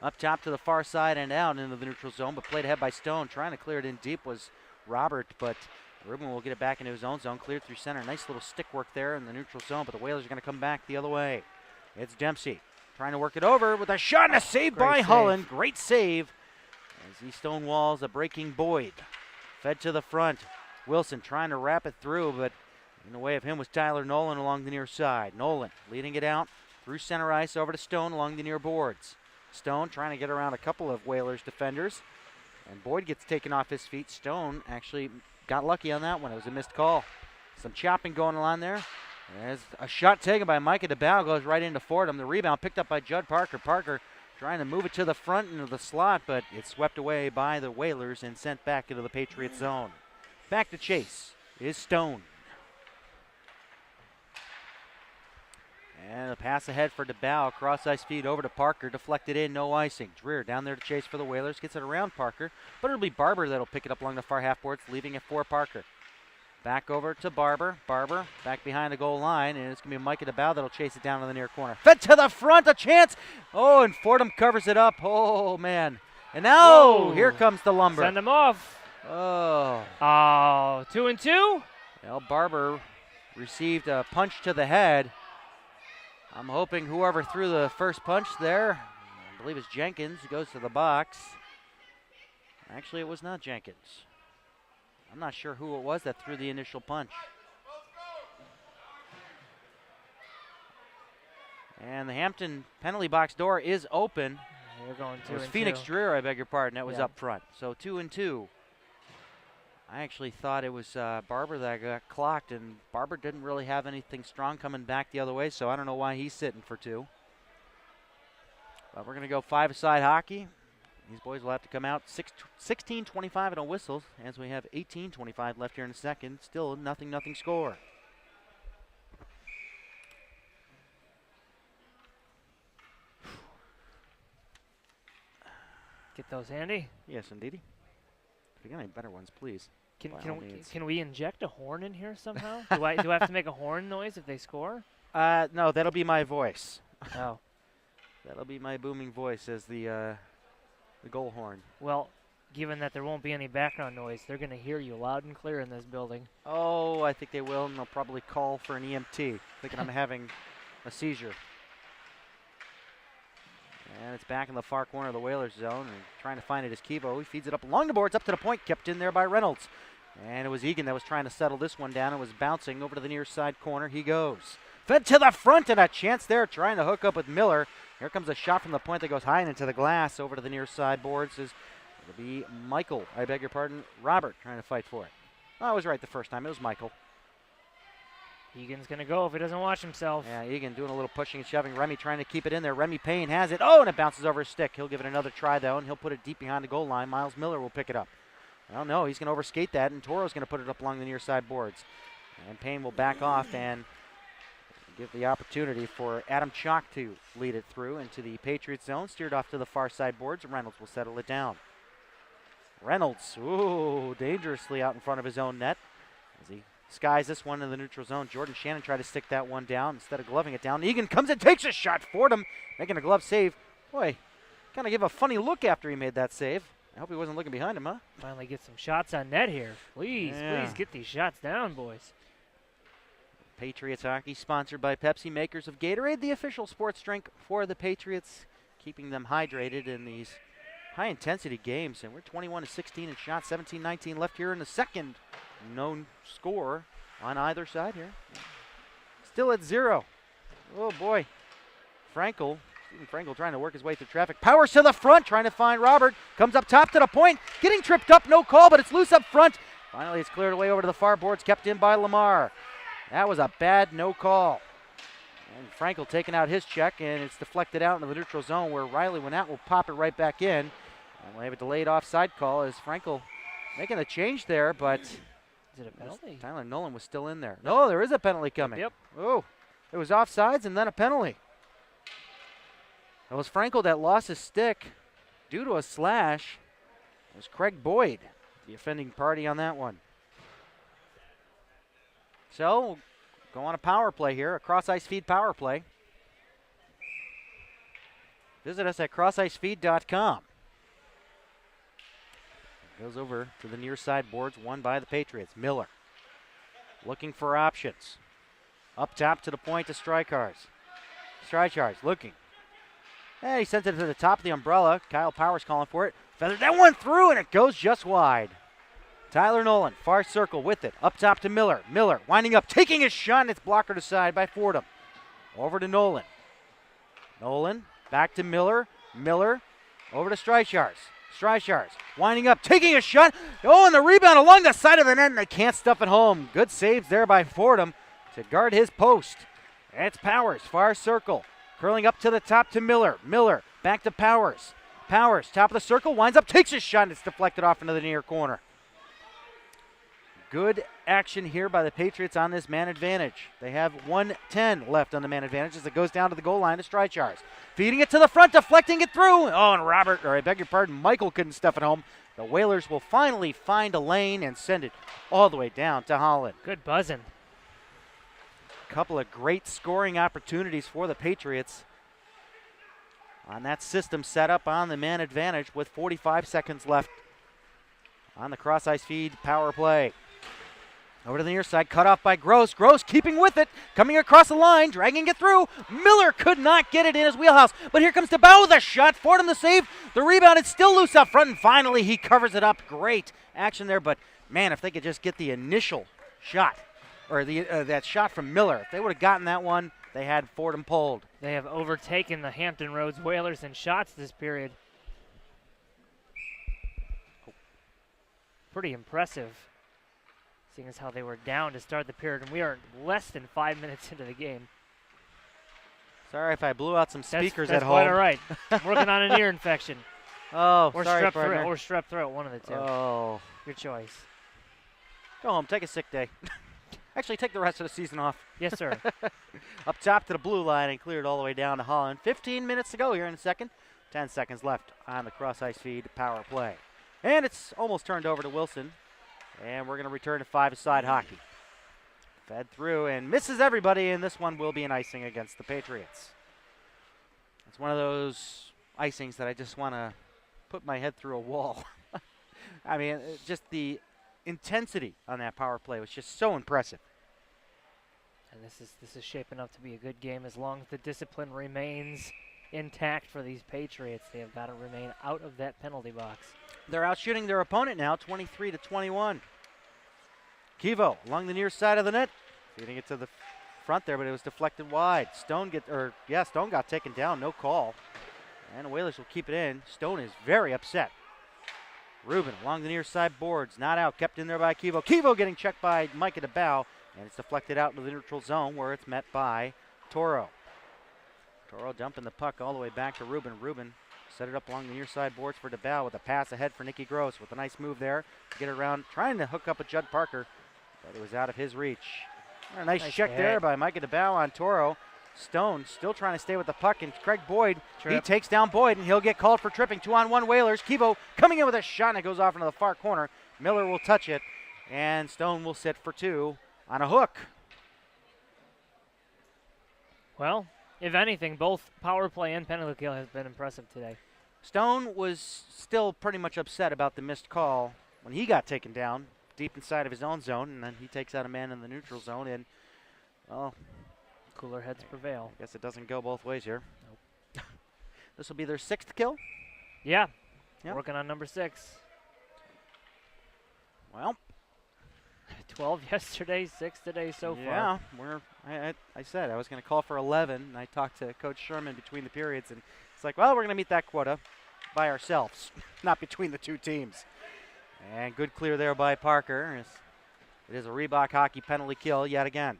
Up top to the far side and out into the neutral zone, but played ahead by Stone. Trying to clear it in deep was Robert, but Rubin will get it back into his own zone. Cleared through center. Nice little stick work there in the neutral zone, but the Whalers are going to come back the other way. It's Dempsey. Trying to work it over with a shot and a save by Holland. Great save as he stonewalls a breaking Boyd. Fed to the front. Wilson trying to wrap it through, but in the way of him was Tyler Nolan along the near side. Nolan leading it out through center ice over to Stone along the near boards. Stone trying to get around a couple of Whalers defenders, and Boyd gets taken off his feet. Stone actually got lucky on that one. It was a missed call. Some chopping going on there. There's a shot taken by Micah DeBow, goes right into Fordham. The rebound picked up by Judd Parker. Parker trying to move it to the front into the slot, but it's swept away by the Whalers and sent back into the Patriot zone. Back to chase is Stone. And a pass ahead for DeBow. CrossIceFeed over to Parker. Deflected in, no icing. Dreer down there to chase for the Whalers. Gets it around Parker, but it'll be Barber that'll pick it up along the far half boards, leaving it for Parker. Back over to Barber. Barber back behind the goal line, and it's going to be Micah DeBow that'll chase it down to the near corner. Fed to the front, a chance. Oh, and Fordham covers it up. Oh, man. And now here comes the lumber. Send him off. Oh. Oh, 2-2. Well, Barber received a punch to the head. I'm hoping whoever threw the first punch there, I believe it's Jenkins, goes to the box. Actually, it was not Jenkins. I'm not sure who it was that threw the initial punch. And the Hampton penalty box door is open. We're going 2-2. It was Phoenix Dreer, I beg your pardon. That was up front. So 2-2. I actually thought it was Barber that got clocked, and Barber didn't really have anything strong coming back the other way, so I don't know why he's sitting for 2. But we're going to go 5-a-side hockey. These boys will have to come out 16-25 and a whistle as we have 18-25 left here in the second. Still nothing score. Get those handy. Yes, indeedy. If you got any better ones, please. Can we inject a horn in here somehow? do I have to make a horn noise if they score? No, that'll be my voice. Oh. That'll be my booming voice as the goal horn. Well, given that there won't be any background noise, they're going to hear you loud and clear in this building. Oh, I think they will, and they'll probably call for an EMT, thinking I'm having a seizure. And it's back in the far corner of the Whalers zone, and trying to find it is Kivo. He feeds it up along the boards, up to the point, kept in there by Reynolds. And it was Egan that was trying to settle this one down and was bouncing over to the near side corner. He goes. Fed to the front, and a chance there trying to hook up with Miller. Here comes a shot from the point that goes high and into the glass. Over to the near side boards is it'll be Robert trying to fight for it. Oh, I was right the first time. It was Michael. Egan's going to go if he doesn't watch himself. Yeah, Egan doing a little pushing and shoving. Remy trying to keep it in there. Remy Payne has it. Oh, and it bounces over his stick. He'll give it another try, though, and he'll put it deep behind the goal line. Miles Miller will pick it up. Well, no, he's going to overskate that, and Toro's going to put it up along the near side boards. And Payne will back off and give the opportunity for Adam Chalk to lead it through into the Patriots zone. Steered off to the far side boards, and Reynolds will settle it down. Reynolds, ooh, dangerously out in front of his own net as he skies this one in the neutral zone. Jordan Shannon tried to stick that one down instead of gloving it down. Egan comes and takes a shot. Fordham making a glove save. Boy, kind of gave a funny look after he made that save. I hope he wasn't looking behind him, huh? Finally get some shots on net here. Please get these shots down, boys. Patriots hockey sponsored by Pepsi, makers of Gatorade, the official sports drink for the Patriots, keeping them hydrated in these high-intensity games. And we're 21-16 in shots, 17-19 left here in the second. No score on either side here. Still at 0. Oh, boy. Stephen Frankel trying to work his way through traffic. Powers to the front, trying to find Robert. Comes up top to the point. Getting tripped up, no call, but it's loose up front. Finally, it's cleared away over to the far boards, kept in by Lamar. That was a bad no call. And Frankel taking out his check, and it's deflected out into the neutral zone where Riley went out, will pop it right back in. And we'll have a delayed offside call as Frankel making a change there, but is it a penalty? Tyler Nolan was still in there. No, there is a penalty coming. Yep. Oh, it was offsides and then a penalty. It was Frankel that lost his stick due to a slash. It was Craig Boyd, the offending party on that one. So, we'll go on a power play here, a CrossIceFeed power play. Visit us at CrossIceFeed.com. Goes over to the near side boards, won by the Patriots. Miller looking for options. Up top to the point to Strykars. Strykars looking. And he sent it to the top of the umbrella. Kyle Powers calling for it. Feathered that one through, and it goes just wide. Tyler Nolan, far circle with it. Up top to Miller. Miller winding up, taking his shot, and it's blockered aside by Fordham. Over to Nolan. Nolan back to Miller. Miller over to Strykars. Strykars winding up, taking a shot. Oh, and the rebound along the side of the net, and they can't stuff it home. Good saves there by Fordham to guard his post. And it's Powers, far circle. Curling up to the top to Miller. Miller back to Powers. Powers, top of the circle, winds up, takes a shot, and it's deflected off into the near corner. Good action here by the Patriots on this man advantage. They have 1:10 left on the man advantage as it goes down to the goal line to Strykars. Feeding it to the front, deflecting it through. Oh, and Michael couldn't stuff it home. The Whalers will finally find a lane and send it all the way down to Holland. Good buzzing. Couple of great scoring opportunities for the Patriots on that system set up on the man advantage with 45 seconds left on the CrossIceFeed power play. Over to the near side, cut off by Gross. Gross keeping with it, coming across the line, dragging it through. Miller could not get it in his wheelhouse, but here comes DeBow with a shot. Fordham the save. The rebound, it's still loose up front, and finally he covers it up. Great action there, but man, if they could just get the initial shot, or that shot from Miller, if they would have gotten that one, they had Fordham pulled. They have overtaken the Hampton Roads Whalers in shots this period. Pretty impressive, seeing as how they were down to start the period, and we are less than 5 minutes into the game. Sorry if I blew out some speakers that's at home. That's quite all right. I'm working on an ear infection. Oh, or sorry, strep throat, one of the two. Oh. Your choice. Go home, take a sick day. Actually, take the rest of the season off. Yes, sir. Up top to the blue line and cleared all the way down to Holland. 15 minutes to go here in a second. 10 seconds left on the CrossIceFeed power play. And it's almost turned over to Wilson. And we're going to return to five-a-side hockey. Fed through and misses everybody, and this one will be an icing against the Patriots. It's one of those icings that I just want to put my head through a wall. I mean, just the intensity on that power play was just so impressive. And this is shaping up to be a good game as long as the discipline remains intact for these Patriots. They have got to remain out of that penalty box. They're out shooting their opponent now, 23-21. Kivo along the near side of the net, feeding it to the front there, but it was deflected wide. Stone got taken down, no call. And the Whalers will keep it in. Stone is very upset. Rubin along the near side boards, not out, kept in there by Kivo. Kivo getting checked by Micah DeBow, and it's deflected out into the neutral zone where it's met by Toro. Toro dumping the puck all the way back to Rubin. Rubin set it up along the near side boards for DeBow with a pass ahead for Nicky Gross with a nice move there to get it around, trying to hook up with Judd Parker, but it was out of his reach. And a nice check there by Micah DeBow on Toro. Stone still trying to stay with the puck, and Craig Boyd, he takes down Boyd, and he'll get called for tripping. 2-on-1 Whalers. Kivo coming in with a shot, and it goes off into the far corner. Miller will touch it, and Stone will sit for two on a hook. Well, if anything, both power play and penalty kill has been impressive today. Stone was still pretty much upset about the missed call when he got taken down deep inside of his own zone, and then he takes out a man in the neutral zone, and, well, cooler heads prevail. I guess it doesn't go both ways here. Nope. This will be their 6th kill? Yeah. Yep. Working on number 6. Well, 12 yesterday, 6 today so far. Yeah, I said I was going to call for 11, and I talked to Coach Sherman between the periods, and it's like, well, we're going to meet that quota by ourselves, not between the two teams. And good clear there by Parker. It is a Reebok hockey penalty kill yet again.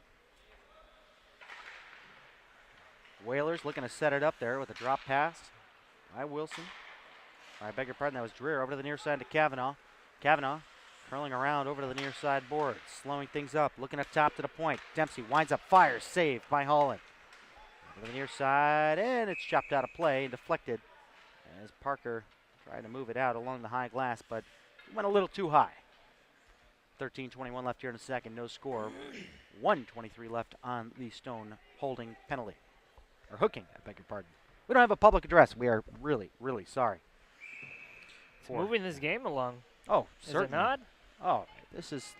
Whalers looking to set it up there with a drop pass by Wilson. I beg your pardon, that was Dreer over to the near side to Kavanaugh. Kavanaugh curling around over to the near side board, slowing things up, looking up top to the point. Dempsey winds up, fires, saved by Holland. Over the near side, and it's chopped out of play and deflected as Parker tried to move it out along the high glass, but it went a little too high. 13:21 left here in the second, no score. 1:23 left on the Stone holding penalty. Or hooking, I beg your pardon. We don't have a public address. We are really, really sorry. It's moving this game along. Oh, Is certainly. it not? Oh, this is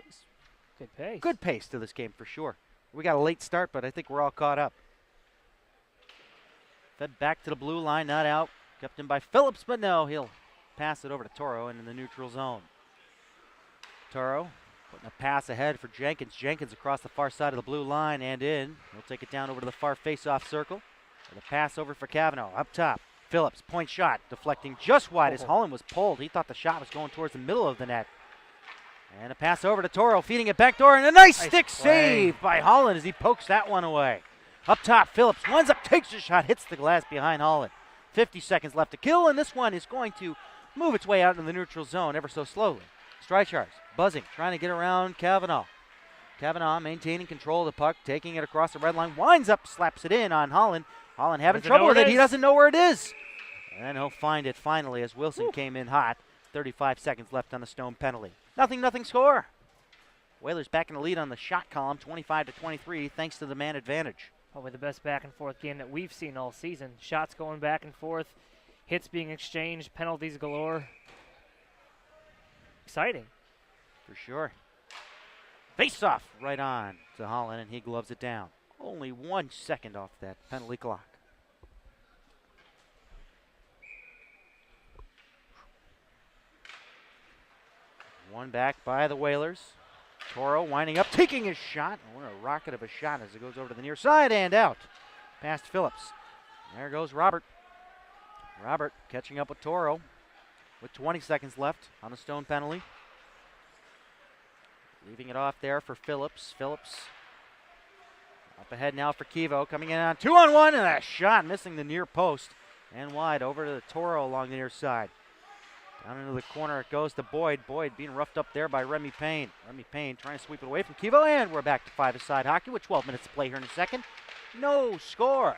Good pace. good pace to this game for sure. We got a late start, but I think we're all caught up. Fed back to the blue line, not out. Kept in by Phillips, but no, he'll pass it over to Toro and in the neutral zone. Toro putting a pass ahead for Jenkins. Jenkins across the far side of the blue line and in. He'll take it down over to the far face-off circle. With a pass over for Kavanaugh. Up top, Phillips, point shot, deflecting just wide as Holland was pulled. He thought the shot was going towards the middle of the net. And a pass over to Toro, feeding it backdoor, and a nice stick save by Holland as he pokes that one away. Up top, Phillips winds up, takes a shot, hits the glass behind Holland. 50 seconds left to kill, and this one is going to move its way out into the neutral zone ever so slowly. Streichars buzzing, trying to get around Kavanaugh. Kavanaugh maintaining control of the puck, taking it across the red line, winds up, slaps it in on Holland. Holland having trouble with it. He doesn't know where it is. And he'll find it finally as Wilson came in hot. 35 seconds left on the Stone penalty. Nothing score. Whalers back in the lead on the shot column, 25-23, thanks to the man advantage. Probably the best back and forth game that we've seen all season. Shots going back and forth, hits being exchanged, penalties galore. Exciting. For sure. Face off right on to Holland, and he gloves it down. Only 1 second off that penalty clock. One back by the Whalers. Toro winding up, taking his shot. What a rocket of a shot as it goes over to the near side and out. Past Phillips. There goes Robert. Robert catching up with Toro with 20 seconds left on the Stone penalty. Leaving it off there for Phillips. Phillips up ahead now for Kivo. Coming in on 2-on-1 and a shot missing the near post. And wide over to the Toro along the near side. Down into the corner it goes to Boyd. Boyd being roughed up there by Remy Payne. Remy Payne trying to sweep it away from Kivo. And we're back to five-a-side hockey with 12 minutes to play here in a second. No score.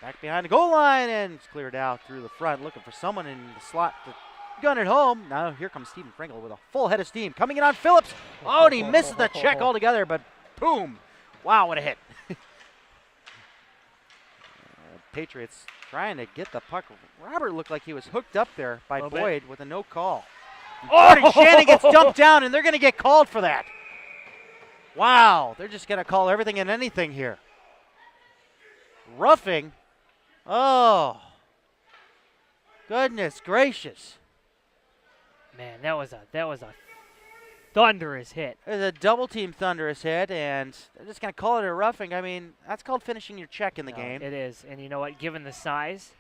Back behind the goal line and it's cleared out through the front. Looking for someone in the slot to gun it home. Now here comes Stephen Pringle with a full head of steam. Coming in on Phillips. Oh, and he misses the check altogether, but boom. Wow, what a hit. Patriots trying to get the puck. Robert looked like he was hooked up there by Boyd with a no call. Jordan Shannon gets dumped down, and they're going to get called for that. Wow, they're just going to call everything and anything here. Roughing. Oh, goodness gracious. Man, that was a thunderous hit. There's a double team thunderous hit, and they're just going to call it a roughing. I mean, that's called finishing your check in the game. It is, and you know what? Given the size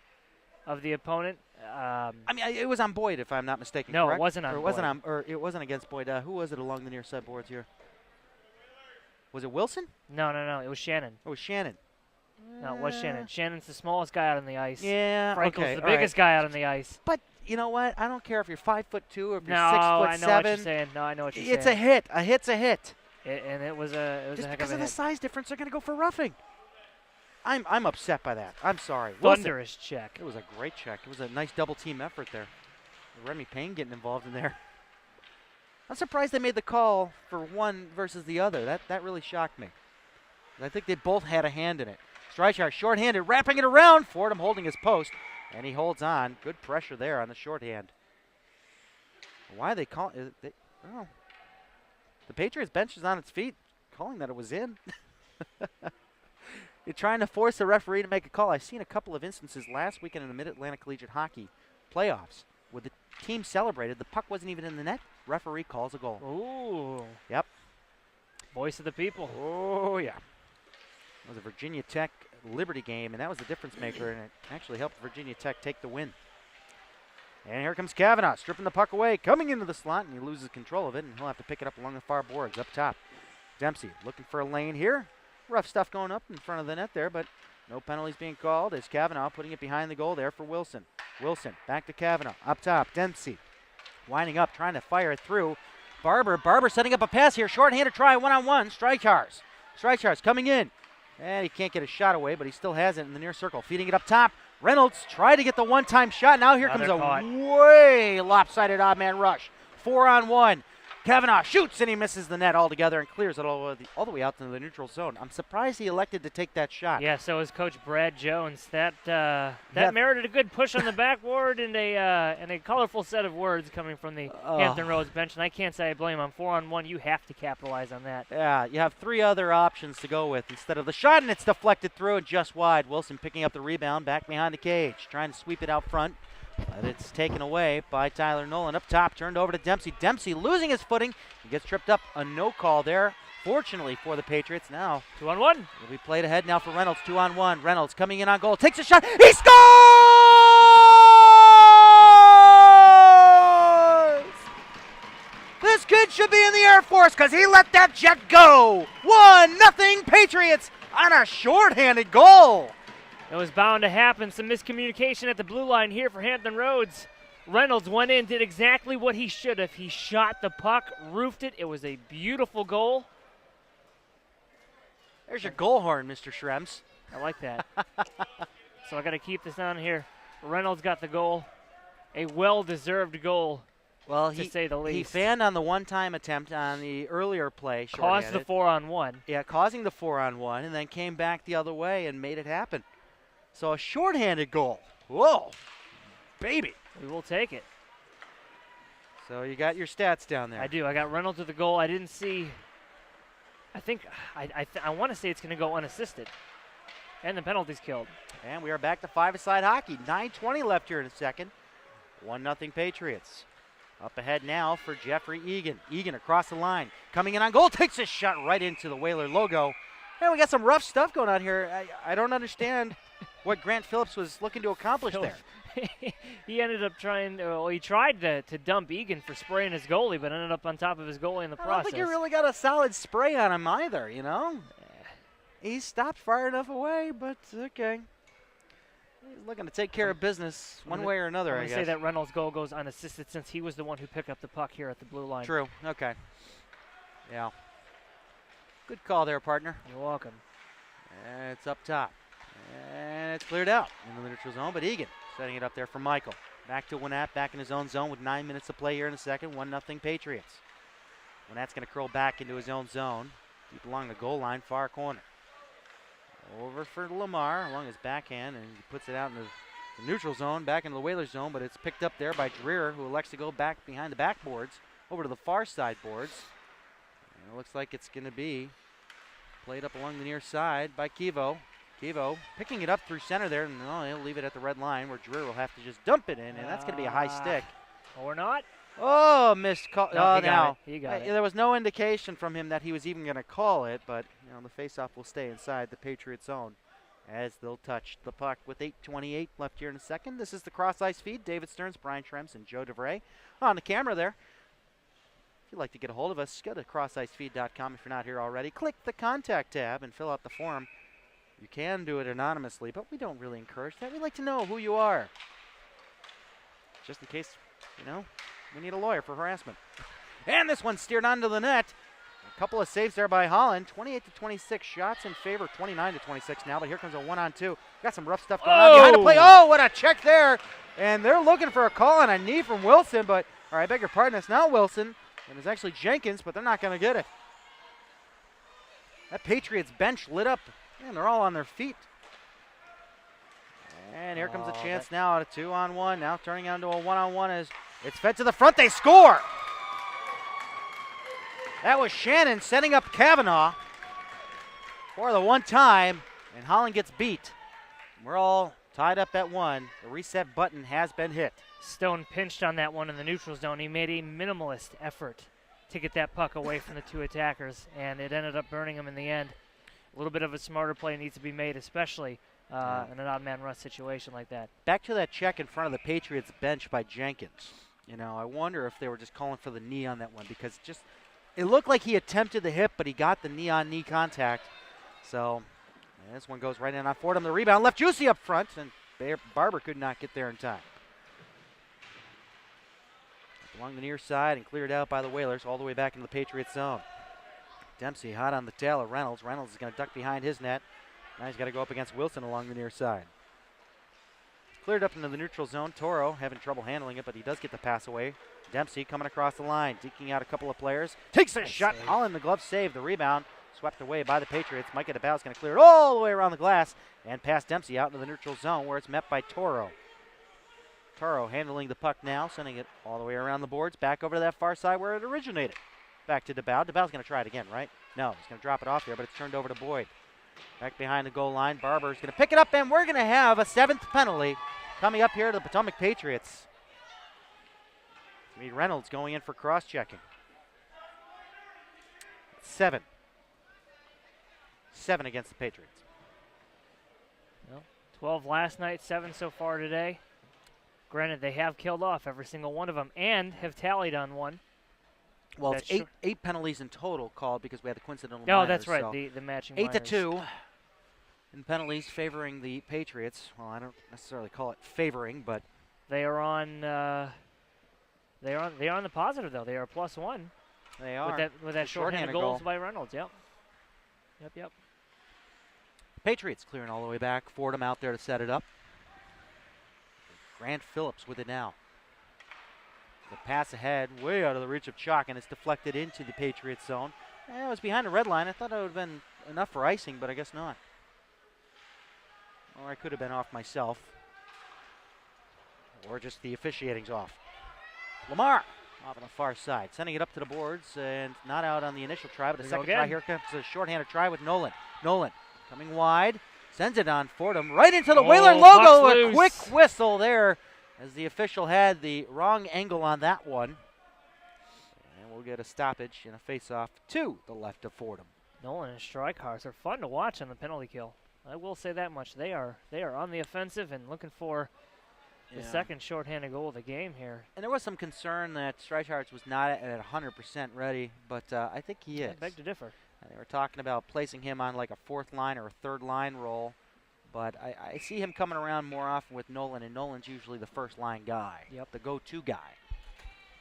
of the opponent, I mean, it was on Boyd, if I'm not mistaken. No, correct? it wasn't on Boyd. Or it wasn't against Boyd. Who was it along the near side boards here? Was it Wilson? No. It was Shannon. Oh, it was Shannon. No, it was Shannon. Shannon's the smallest guy out on the ice. Yeah, Frankel's the biggest guy out on the ice. But you know what? I don't care if you're 5'2" or if you're 6'7". I know what you're saying. No, I know what you're saying. It's a hit. A hit's a hit. And it was a Just heck because of of a the hit. size difference, they're going to go for roughing. I'm upset by that. I'm sorry. Thunderous check. It was a great check. It was a nice double team effort there. Remy Payne getting involved in there. I'm surprised they made the call for one versus the other. That really shocked me. I think they both had a hand in it. Streichar shorthanded, wrapping it around. Fordham holding his post, and he holds on. Good pressure there on the shorthand. Why they call it? Oh, the Patriots bench is on its feet, calling that it was in. You're trying to force the referee to make a call. I've seen a couple of instances last weekend in the Mid-Atlantic Collegiate Hockey playoffs where the team celebrated. The puck wasn't even in the net. Referee calls a goal. Ooh. Yep. Voice of the people. Oh, yeah. It was a Virginia Tech Liberty game, and that was the difference maker, and it actually helped Virginia Tech take the win. And here comes Kavanaugh, stripping the puck away, coming into the slot, and he loses control of it, and he'll have to pick it up along the far boards up top. Dempsey looking for a lane here. Rough stuff going up in front of the net there, but no penalties being called as Kavanaugh putting it behind the goal there for Wilson. Wilson back to Kavanaugh, up top, Dempsey winding up, trying to fire it through. Barber setting up a pass here, short-handed try, one-on-one, Streichars coming in. And he can't get a shot away, but he still has it in the near circle. Feeding it up top. Reynolds tried to get the one-time shot. Now here comes a way lopsided odd-man rush. 4-on-1. Kavanaugh shoots, and he misses the net altogether and clears it all the way out into the neutral zone. I'm surprised he elected to take that shot. Yeah, so is Coach Brad Jones. That merited a good push on the backboard and a colorful set of words coming from the Hampton Roads bench, and I can't say I blame him. 4-on-1, you have to capitalize on that. Yeah, you have three other options to go with instead of the shot, and it's deflected through and just wide. Wilson picking up the rebound back behind the cage, trying to sweep it out front. But it's taken away by Tyler Nolan. Up top, turned over to Dempsey. Dempsey losing his footing. He gets tripped up. A no call there, fortunately for the Patriots. Now 2-on-1. It'll be played ahead now for Reynolds. 2-on-1. Reynolds coming in on goal. Takes a shot. He scores! This kid should be in the Air Force because he let that jet go. 1-0 Patriots on a shorthanded goal. It was bound to happen. Some miscommunication at the blue line here for Hampton Roads. Reynolds went in, did exactly what he should have. He shot the puck, roofed it. It was a beautiful goal. There's your goal horn, Mr. Schrems. I like that. So I got to keep this on here. Reynolds got the goal. A well-deserved goal, to say the least. He fanned on the one-time attempt on the earlier play. Caused the 4-on-1. Yeah, causing the 4-on-1, and then came back the other way and made it happen. So a shorthanded goal. Whoa, baby. We will take it. So you got your stats down there. I do. I got Reynolds with the goal. I didn't see. I want to say it's going to go unassisted. And the penalty's killed. And we are back to five-a-side hockey. 9:20 left here in a second. 1-0 Patriots. Up ahead now for Jeffrey Egan. Egan across the line. Coming in on goal. Takes a shot right into the Whaler logo. And we got some rough stuff going on here. I don't understand what Grant Phillips was looking to accomplish there. He ended up he tried to dump Egan for spraying his goalie, but ended up on top of his goalie in the process. I don't think he really got a solid spray on him either, you know? He stopped far enough away, but okay. He's looking to take care of business one way or another, I guess. I'm going to say that Reynolds' goal goes unassisted since he was the one who picked up the puck here at the blue line. True, okay. Yeah. Good call there, partner. You're welcome. And it's up top. And it's cleared out in the neutral zone, but Egan setting it up there for Michael. Back to Winnat, back in his own zone with 9 minutes to play here in the second. 1-0 Patriots. Winnat's going to curl back into his own zone, deep along the goal line, far corner. Over for Lamar along his backhand, and he puts it out in the the neutral zone, back into the Whalers zone, but it's picked up there by Dreer, who elects to go back behind the backboards, over to the far side boards. And it looks like it's going to be played up along the near side by Kevo. Kevo picking it up through center there, and he'll leave it at the red line where Dreer will have to just dump it in, and that's going to be a high stick. Or not. Oh, missed call. No, oh, now. He got it. There was no indication from him that he was even going to call it, but the faceoff will stay inside the Patriots zone as they'll touch the puck with 8:28 left here in a second. This is the Cross Ice Feed. David Stearns, Brian Schrems, and Joe DeVray on the camera there. If you'd like to get a hold of us, go to CrossIceFeed.com if you're not here already. Click the contact tab and fill out the form. You can do it anonymously, but we don't really encourage that. We like to know who you are, just in case, we need a lawyer for harassment. And this one steered onto the net. A couple of saves there by Holland. 28-26 shots in favor. 29-26 now, but here comes a 1-on-2. Got some rough stuff going on behind the play. Oh, what a check there. And they're looking for a call on a knee from Wilson, but, or I beg your pardon, it's not Wilson. And it's actually Jenkins, but they're not going to get it. That Patriots bench lit up. Man, they're all on their feet. And here comes a chance now at a 2-on-1. Now turning into a 1-on-1 as it's fed to the front. They score! That was Shannon setting up Kavanaugh for the one time, and Holland gets beat. We're all tied up at 1. The reset button has been hit. Stone pinched on that one in the neutral zone. He made a minimalist effort to get that puck away from the two attackers, and it ended up burning him in the end. A little bit of a smarter play needs to be made, especially in an odd man rush situation like that. Back to that check in front of the Patriots bench by Jenkins. I wonder if they were just calling for the knee on that one, because it looked like he attempted the hip, but he got the knee-on-knee contact. So this one goes right in on Fordham. The rebound left juicy up front, and Barber could not get there in time. Along the near side and cleared out by the Whalers all the way back into the Patriots zone. Dempsey hot on the tail of Reynolds. Reynolds is going to duck behind his net. Now he's got to go up against Wilson along the near side. Cleared up into the neutral zone. Toro having trouble handling it, but he does get the pass away. Dempsey coming across the line, deking out a couple of players. Takes a shot. Holland, the glove save. The rebound swept away by the Patriots. Micah DeBow is going to clear it all the way around the glass and pass Dempsey out into the neutral zone where it's met by Toro. Toro handling the puck now, sending it all the way around the boards, back over to that far side where it originated. Back to DeBow. DeBow's going to try it again, right? No, he's going to drop it off there, but it's turned over to Boyd. Back behind the goal line. Barber's going to pick it up, and we're going to have a 7th penalty coming up here to the Potomac Patriots. Reynolds going in for cross-checking. 7. 7 against the Patriots. Well, 12 last night, 7 so far today. Granted, they have killed off every single one of them and have tallied on one. Well, it's eight penalties in total called because we had the coincidental No, minors, that's right, so the matching 8-2 in penalties favoring the Patriots. Well, I don't necessarily call it favoring, but they are on they are on the positive though. They are +1. They are. With that shorthanded goals by Reynolds, yep. Yep. Patriots clearing all the way back. Fordham out there to set it up. Grant Phillips with it now. The pass ahead, way out of the reach of Chalk, and it's deflected into the Patriots zone. It was behind the red line. I thought it would have been enough for icing, but I guess not. Or I could have been off myself. Or just the officiating's off. Lamar off on the far side, sending it up to the boards, and not out on the initial try, but a second try. Here comes a shorthanded try with Nolan. Nolan coming wide, sends it on Fordham, right into the Whaler logo. A quick whistle there as the official had the wrong angle on that one. And we'll get a stoppage and a face-off to the left of Fordham. Nolan and Strykars are fun to watch on the penalty kill. I will say that much. They are on the offensive and looking for the second shorthanded goal of the game here. And there was some concern that Strykars was not at 100% ready, but I think he is. I beg to differ. And they were talking about placing him on like a 4th line or a 3rd line role. But I see him coming around more often with Nolan, and Nolan's usually the first line guy. Yep. The go-to guy.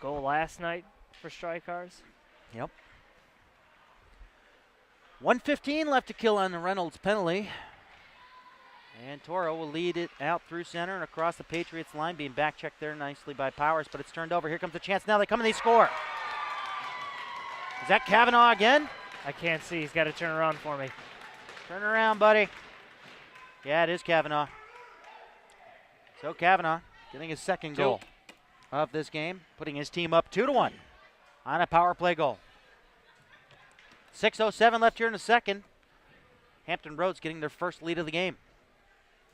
Goal last night for Strykars. Yep. 1:15 left to kill on the Reynolds penalty. And Toro will lead it out through center and across the Patriots line, being back-checked there nicely by Powers, but it's turned over. Here comes the chance. Now they come and they score. Is that Kavanaugh again? I can't see. He's got to turn around for me. Turn around, buddy. Yeah, it is Kavanaugh. So Kavanaugh getting his second goal of this game, putting his team up 2-1 on a power play goal. 6:07 left here in the second. Hampton Roads getting their first lead of the game.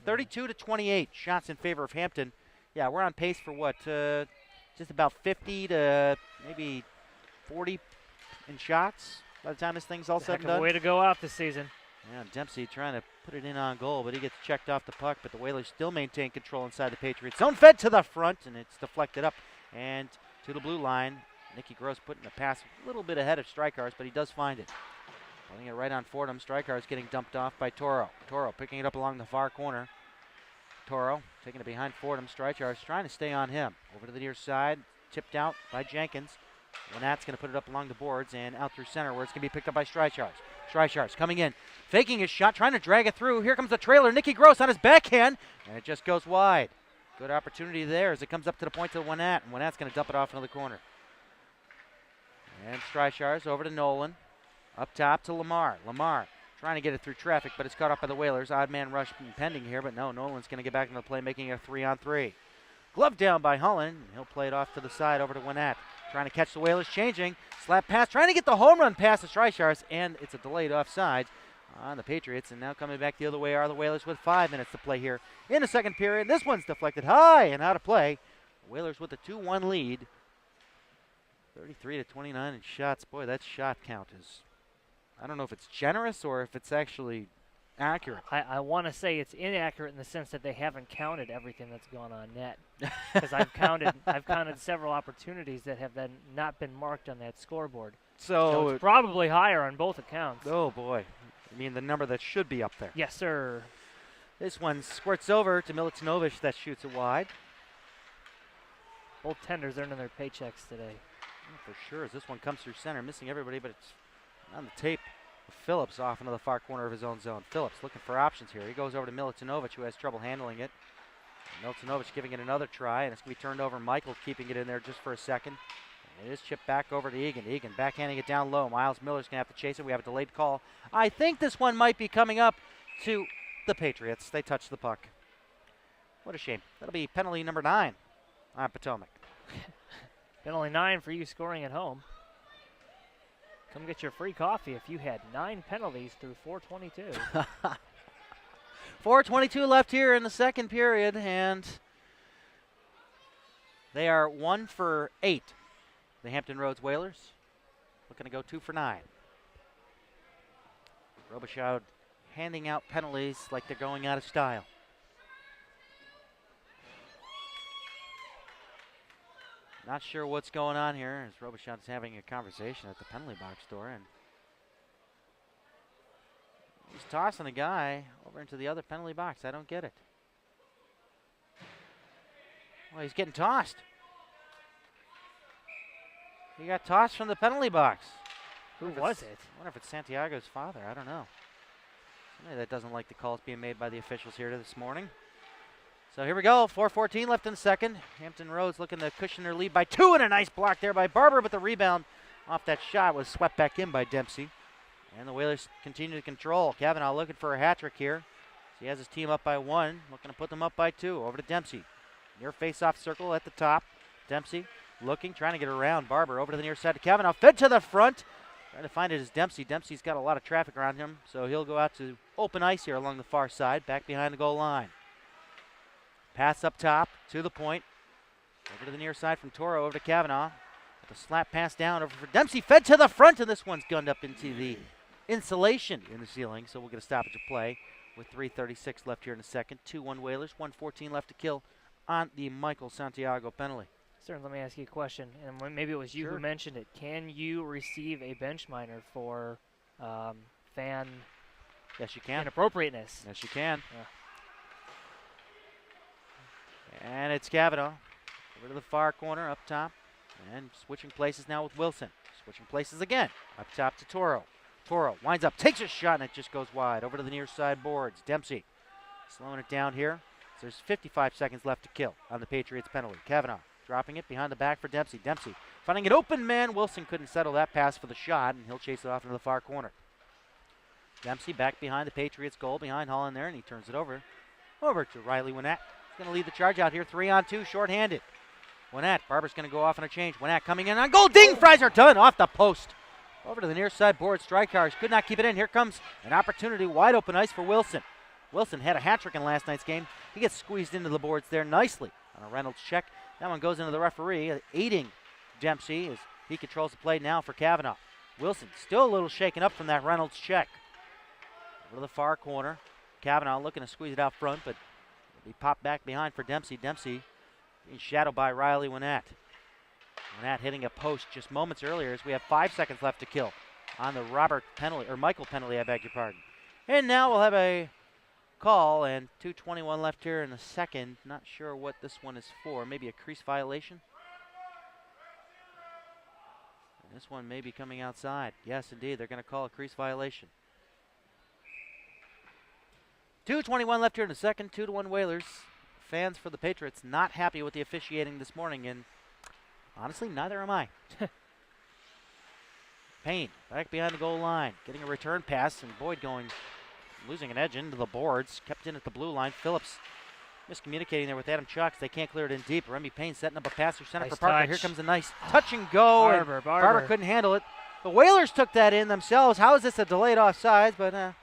32-28 shots in favor of Hampton. Yeah, we're on pace for what? Just about 50 to maybe 40 in shots by the time this thing's all said and done. Way to go out this season. Yeah, Dempsey trying to put it in on goal, but he gets checked off the puck. But the Whalers still maintain control inside the Patriots zone. Fed to the front, and it's deflected up and to the blue line. Nicky Gross putting the pass a little bit ahead of Strykars, but he does find it. Putting it right on Fordham. Strykars getting dumped off by Toro. Toro picking it up along the far corner. Toro taking it behind Fordham. Strykars trying to stay on him. Over to the near side. Tipped out by Jenkins. Lynatte's going to put it up along the boards and out through center where it's going to be picked up by Strykars. Strykars coming in. Faking his shot. Trying to drag it through. Here comes the trailer. Nicky Gross on his backhand. And it just goes wide. Good opportunity there as it comes up to the point to Lynette. And Lynatte's going to dump it off into the corner. And Strykars over to Nolan. Up top to Lamar. Lamar trying to get it through traffic, but it's caught up by the Whalers. Odd man rush pending here, but no, Nolan's going to get back into the play, making it a 3-on-3. Glove down by Holland. He'll play it off to the side over to Winnett. Trying to catch the Whalers, changing. Slap pass, trying to get the home run past the Strykars, and it's a delayed offside on the Patriots. And now coming back the other way are the Whalers with 5 minutes to play here in the second period. This one's deflected high and out of play. Whalers with a 2-1 lead. 33-29 in shots. Boy, that shot count is, I don't know if it's generous or if it's actually accurate. I want to say it's inaccurate in the sense that they haven't counted everything that's gone on net. Because I've counted several opportunities that have not been marked on that scoreboard. So it's probably higher on both accounts. Oh boy, I mean the number that should be up there. Yes, sir. This one squirts over to Milutinovich that shoots it wide. Both tenders earning their paychecks today. For sure, as this one comes through center, missing everybody, but it's on the tape. Phillips off into the far corner of his own zone. Phillips looking for options here. He goes over to Milutinovich, who has trouble handling it. Milutinovich giving it another try, and it's going to be turned over. Michael keeping it in there just for a second. And it is chipped back over to Egan. Egan backhanding it down low. Miles Miller's going to have to chase it. We have a delayed call. I think this one might be coming up to the Patriots. They touch the puck. What a shame. That'll be penalty number 9 on Potomac. Penalty 9 for you scoring at home. Come get your free coffee if you had 9 penalties through 4:22. 4:22 left here in the second period, and they are 1 for 8. The Hampton Roads Whalers looking to go 2 for 9. Robichaud handing out penalties like they're going out of style. Not sure what's going on here as Robichaud's having a conversation at the penalty box door, and he's tossing a guy over into the other penalty box. I don't get it. Well, he's getting tossed. He got tossed from the penalty box. Who was it? I wonder if it's Santiago's father. I don't know. Somebody that doesn't like the calls being made by the officials here this morning. So here we go, 4:14 left in the second. Hampton Roads looking to cushion their lead by 2, and a nice block there by Barber, but the rebound off that shot was swept back in by Dempsey. And the Whalers continue to control. Kavanaugh looking for a hat trick here. So he has his team up by 1, looking to put them up by 2. Over to Dempsey. Near face-off circle at the top. Dempsey looking, trying to get around Barber. Over to the near side to Kavanaugh, fed to the front. Trying to find it is Dempsey. Dempsey's got a lot of traffic around him, so he'll go out to open ice here along the far side, back behind the goal line. Pass up top to the point. Over to the near side from Toro over to Kavanaugh. With a slap pass down over for Dempsey. Fed to the front, and this one's gunned up into the insulation in the ceiling. So we'll get a stoppage of play with 3:36 left here in the second. 2-1 Whalers, 1:14 left to kill on the Michael Santiago penalty. Stearns, let me ask you a question, and maybe it was you who mentioned it. Can you receive a bench minor for fan Yes, you can. inappropriateness? Yes, you can. Yeah. And it's Kavanaugh over to the far corner up top. And switching places now with Wilson. Switching places again. Up top to Toro. Toro winds up, takes a shot, and it just goes wide. Over to the near side boards. Dempsey slowing it down here. So there's 55 seconds left to kill on the Patriots penalty. Kavanaugh dropping it behind the back for Dempsey. Dempsey finding an open man. Wilson couldn't settle that pass for the shot, and he'll chase it off into the far corner. Dempsey back behind the Patriots goal, behind Holland there, and he turns it over to Riley Winnett. He's going to lead the charge out here. 3-on-2, shorthanded. Winnett, Barber's going to go off on a change. Winnett coming in on goal. Ding! Fries are done off the post. Over to the near side board. Strykars could not keep it in. Here comes an opportunity. Wide open ice for Wilson. Wilson had a hat trick in last night's game. He gets squeezed into the boards there nicely on a Reynolds check. That one goes into the referee, aiding Dempsey as he controls the play now for Kavanaugh. Wilson still a little shaken up from that Reynolds check. Over to the far corner. Kavanaugh looking to squeeze it out front, but he popped back behind for Dempsey. Dempsey being shadowed by Riley Winnett. Winnett hitting a post just moments earlier as we have 5 seconds left to kill on the Michael penalty, I beg your pardon. And now we'll have a call and 2:21 left here in the second. Not sure what this one is for. Maybe a crease violation. And this one may be coming outside. Yes, indeed, they're going to call a crease violation. 2:21 left here in the second. 2-1 Whalers. Fans for the Patriots not happy with the officiating this morning, and honestly, neither am I. Payne back behind the goal line, getting a return pass, and Boyd losing an edge into the boards, kept in at the blue line. Phillips miscommunicating there with Adam Chucks. They can't clear it in deep. Remy Payne setting up a pass through center Nice for Parker. touch. Here comes a nice touch and go. Barber couldn't handle it. The Whalers took that in themselves. How is this a delayed offsides? But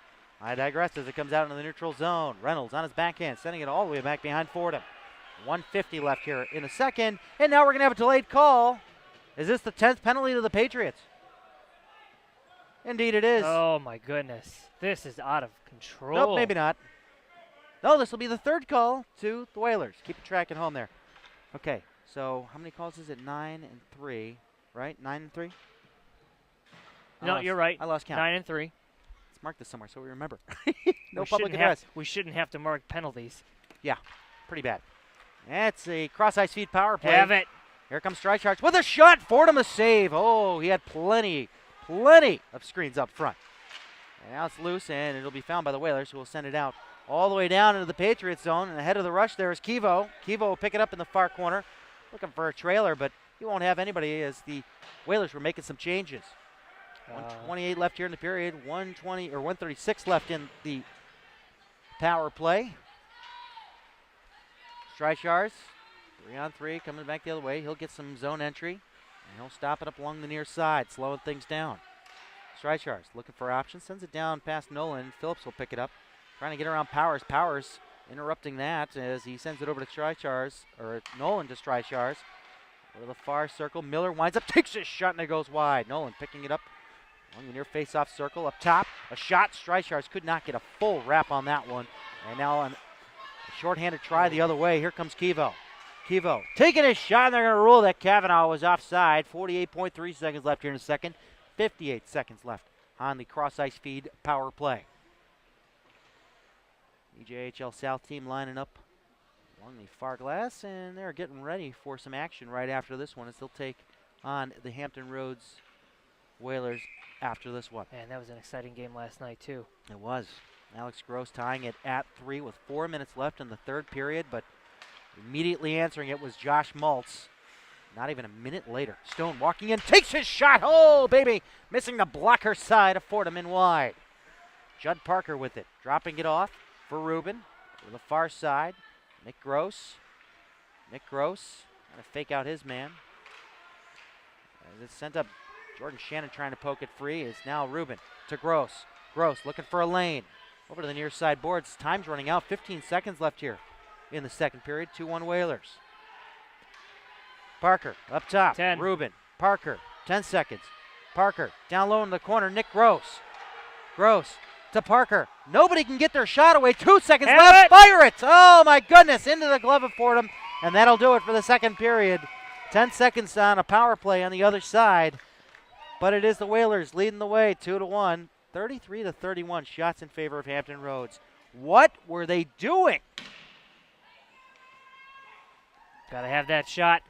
I digress as it comes out into the neutral zone. Reynolds on his backhand, sending it all the way back behind Fordham. 1:50 left here in the second. And now we're going to have a delayed call. Is this the 10th penalty to the Patriots? Indeed it is. Oh, my goodness. This is out of control. Nope, maybe not. No, this will be the third call to the Whalers. Keep it track at home there. Okay, so how many calls is it? 9 and 3, right? 9 and 3? No, you're right. I lost count. 9 and 3. Let's mark this somewhere so we remember. No we public address. We shouldn't have to mark penalties. Yeah, pretty bad. That's a CrossIceFeed power play. Have it. Here comes Strykars with a shot. Fordham a save. Oh, he had plenty of screens up front. And now it's loose, and it'll be found by the Whalers, who will send it out all the way down into the Patriots zone. And ahead of the rush there is Kevo. Kevo will pick it up in the far corner, looking for a trailer, but he won't have anybody as the Whalers were making some changes. 1:28 left here in the period. 136 left in the power play. Strykars, 3-on-3, coming back the other way. He'll get some zone entry, and he'll stop it up along the near side, slowing things down. Strykars looking for options, sends it down past Nolan. Phillips will pick it up, trying to get around Powers. Powers interrupting that as he sends it over to Strykars, or Nolan to Strykars. Over the far circle, Miller winds up, takes his shot, and it goes wide. Nolan picking it up along the near face-off circle. Up top, a shot. Strykars could not get a full wrap on that one. And now a shorthanded try the other way. Here comes Kevo. Kevo taking his shot, and they're going to rule that Kavanaugh was offside. 48.3 seconds left here in the second. 58 seconds left on the CrossIceFeed power play. EJHL South team lining up along the far glass, and they're getting ready for some action right after this one as they'll take on the Hampton Roads Whalers after this one. Man, that was an exciting game last night, too. It was. Alex Gross tying it at 3 with 4 minutes left in the third period, but immediately answering it was Josh Maltz. Not even a minute later. Stone walking in, takes his shot. Oh, baby! Missing the blocker side of Fordham in wide. Judd Parker with it, dropping it off for Rubin. To the far side, Nick Gross. Nick Gross trying to fake out his man. As it's sent up, Jordan Shannon trying to poke it free is now Rubin to Gross. Gross looking for a lane. Over to the near side boards. Time's running out. 15 seconds left here in the second period. 2-1 Whalers. Parker up top. 10. Rubin. Parker. 10 seconds. Parker down low in the corner. Nick Gross. Gross to Parker. Nobody can get their shot away. 2 seconds left. Fire it! Oh my goodness! Into the glove of Fordham. And that'll do it for the second period. 10 seconds on a power play on the other side. But it is the Whalers leading the way 2-1. 33-31 shots in favor of Hampton Roads. What were they doing? Got to have that shot.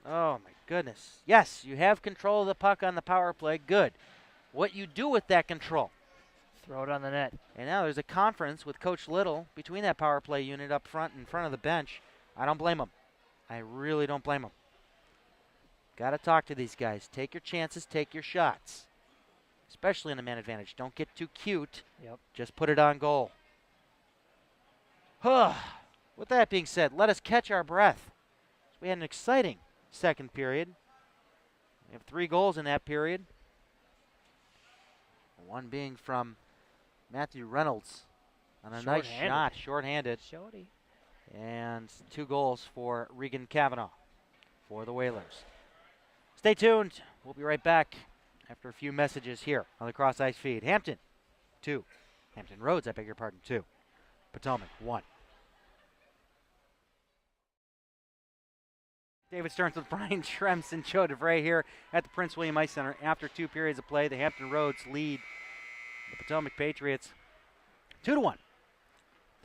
Oh, my goodness. Yes, you have control of the puck on the power play. Good. What you do with that control? Throw it on the net. And now there's a conference with Coach Little between that power play unit up front in front of the bench. I don't blame him. I really don't blame him. Got to talk to these guys. Take your chances. Take your shots. Especially in the man advantage. Don't get too cute. Yep. Just put it on goal. With that being said, let us catch our breath. We had an exciting second period. We have 3 goals in that period. One being from Matthew Reynolds on a nice shot, shorthanded. Shorty. And 2 goals for Regan Kavanaugh for the Whalers. Stay tuned. We'll be right back after a few messages here on the Cross Ice Feed. Hampton, 2. Hampton Roads, I beg your pardon, 2. Potomac, 1. David Stearns with Brian Schrems and Joe DeVray here at the Prince William Ice Center. After 2 periods of play, the Hampton Roads lead the Potomac Patriots 2-1.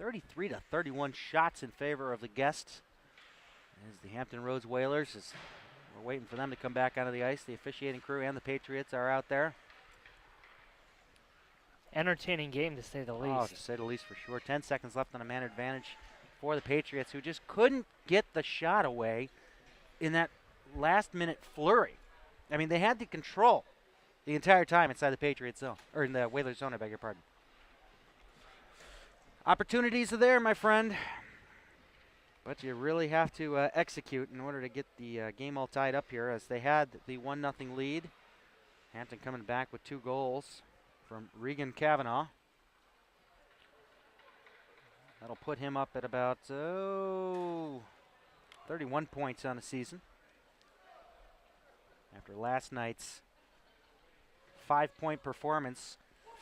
33-31 shots in favor of the guests. As the Hampton Roads Whalers, we're waiting for them to come back onto the ice. The officiating crew and the Patriots are out there. Entertaining game, to say the least. Oh, to say the least, for sure. 10 seconds left on a man advantage for the Patriots, who just couldn't get the shot away in that last-minute flurry. I mean, they had the control the entire time inside the Patriots zone, or in the Whalers zone, I beg your pardon. Opportunities are there, my friend, but you really have to execute in order to get the game all tied up here, as they had the 1-0 lead. Hampton coming back with 2 goals from Regan Kavanaugh. That'll put him up at about 31 points on the season after last night's 5-point performance,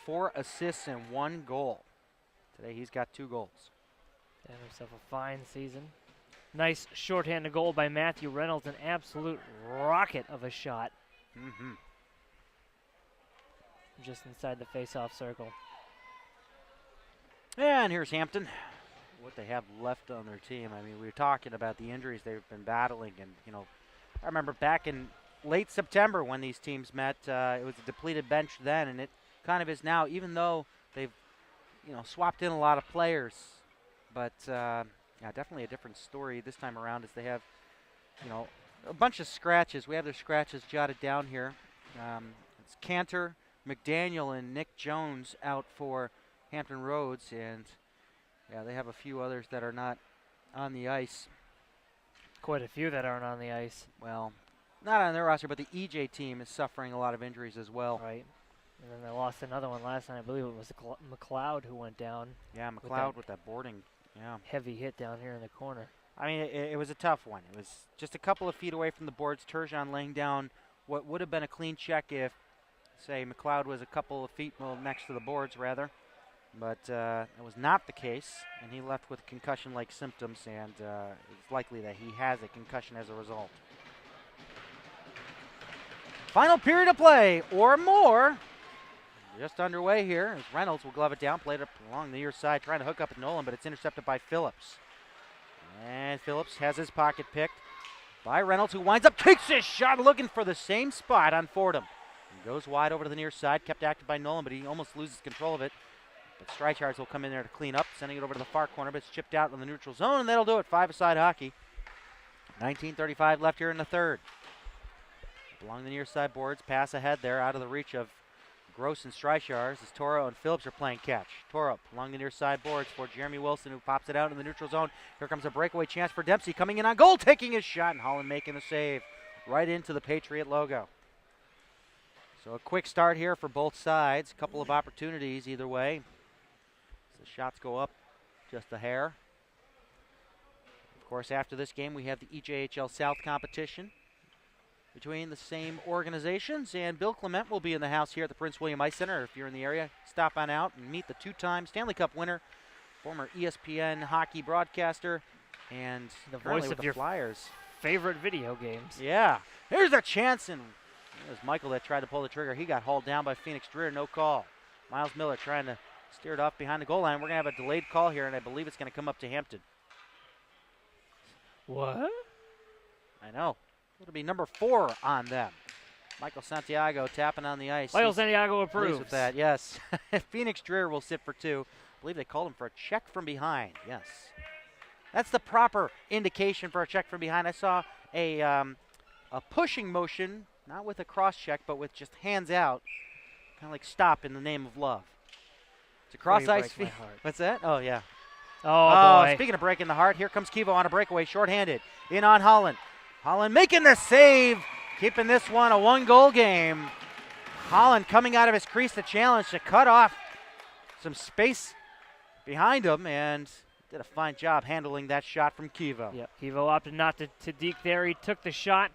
4 assists and 1 goal. Today he's got 2 goals. Had himself a fine season. Nice shorthanded goal by Matthew Reynolds, an absolute rocket of a shot. Just inside the face-off circle. And here's Hampton, what they have left on their team. I mean, we were talking about the injuries they've been battling, and, you know, I remember back in late September when these teams met, it was a depleted bench then, and it kind of is now, even though they've, you know, swapped in a lot of players. But, yeah, definitely a different story this time around, as they have, you know, a bunch of scratches. We have their scratches jotted down here. It's Cantor, McDaniel, and Nick Jones out for Hampton Roads, and yeah, they have a few others that are not on the ice. Quite a few that aren't on the ice. Well, not on their roster, but the EJ team is suffering a lot of injuries as well. Right. And then they lost another one last night. I believe it was McLeod who went down. Yeah, McLeod with that boarding. Yeah. Heavy hit down here in the corner. I mean, it was a tough one. It was just a couple of feet away from the boards. Turgeon laying down what would have been a clean check if, say, McLeod was a couple of feet next to the boards, rather. But it was not the case, and he left with concussion-like symptoms, and it's likely that he has a concussion as a result. Final period of play, or more. Just underway here as Reynolds will glove it down, played up along the near side, trying to hook up with Nolan, but it's intercepted by Phillips. And Phillips has his pocket picked by Reynolds, who winds up, kicks his shot, looking for the same spot on Fordham. And goes wide over to the near side, kept active by Nolan, but he almost loses control of it. But Streichhardt will come in there to clean up, sending it over to the far corner, but it's chipped out in the neutral zone, and that'll do it. 5-a-side hockey. 19:35 left here in the third. Along the near side boards, pass ahead there, out of the reach of Gross and Streichhardt as Toro and Phillips are playing catch. Toro along the near side boards for Jeremy Wilson, who pops it out in the neutral zone. Here comes a breakaway chance for Dempsey, coming in on goal, taking his shot, and Holland making the save right into the Patriot logo. So a quick start here for both sides. A couple of opportunities either way. The shots go up just a hair. Of course, after this game, we have the EJHL South competition between the same organizations, and Bill Clement will be in the house here at the Prince William Ice Center. If you're in the area, stop on out and meet the 2-time Stanley Cup winner, former ESPN hockey broadcaster, and the voice of your Flyers. Favorite video games. Yeah. Here's a chance, and there's Michael that tried to pull the trigger. He got hauled down by Phoenix Dreer, no call. Miles Miller trying to steer it off behind the goal line. We're going to have a delayed call here, and I believe it's going to come up to Hampton. What? I know. It'll be number 4 on them. Michael Santiago tapping on the ice. Michael Santiago approves. Pleased with that, yes. Phoenix Dreer will sit for 2. I believe they called him for a check from behind, yes. That's the proper indication for a check from behind. I saw a pushing motion, not with a cross check, but with just hands out, kind of like stop in the name of love. It's a cross ice feed. heart. What's that? Oh, yeah. Oh, boy. Speaking of breaking the heart, here comes Kevo on a breakaway, shorthanded. In on Holland. Holland making the save, keeping this one a one-goal game. Holland coming out of his crease to challenge to cut off some space behind him, and did a fine job handling that shot from Kevo. Yep, Kevo opted not to deke there. He took the shot.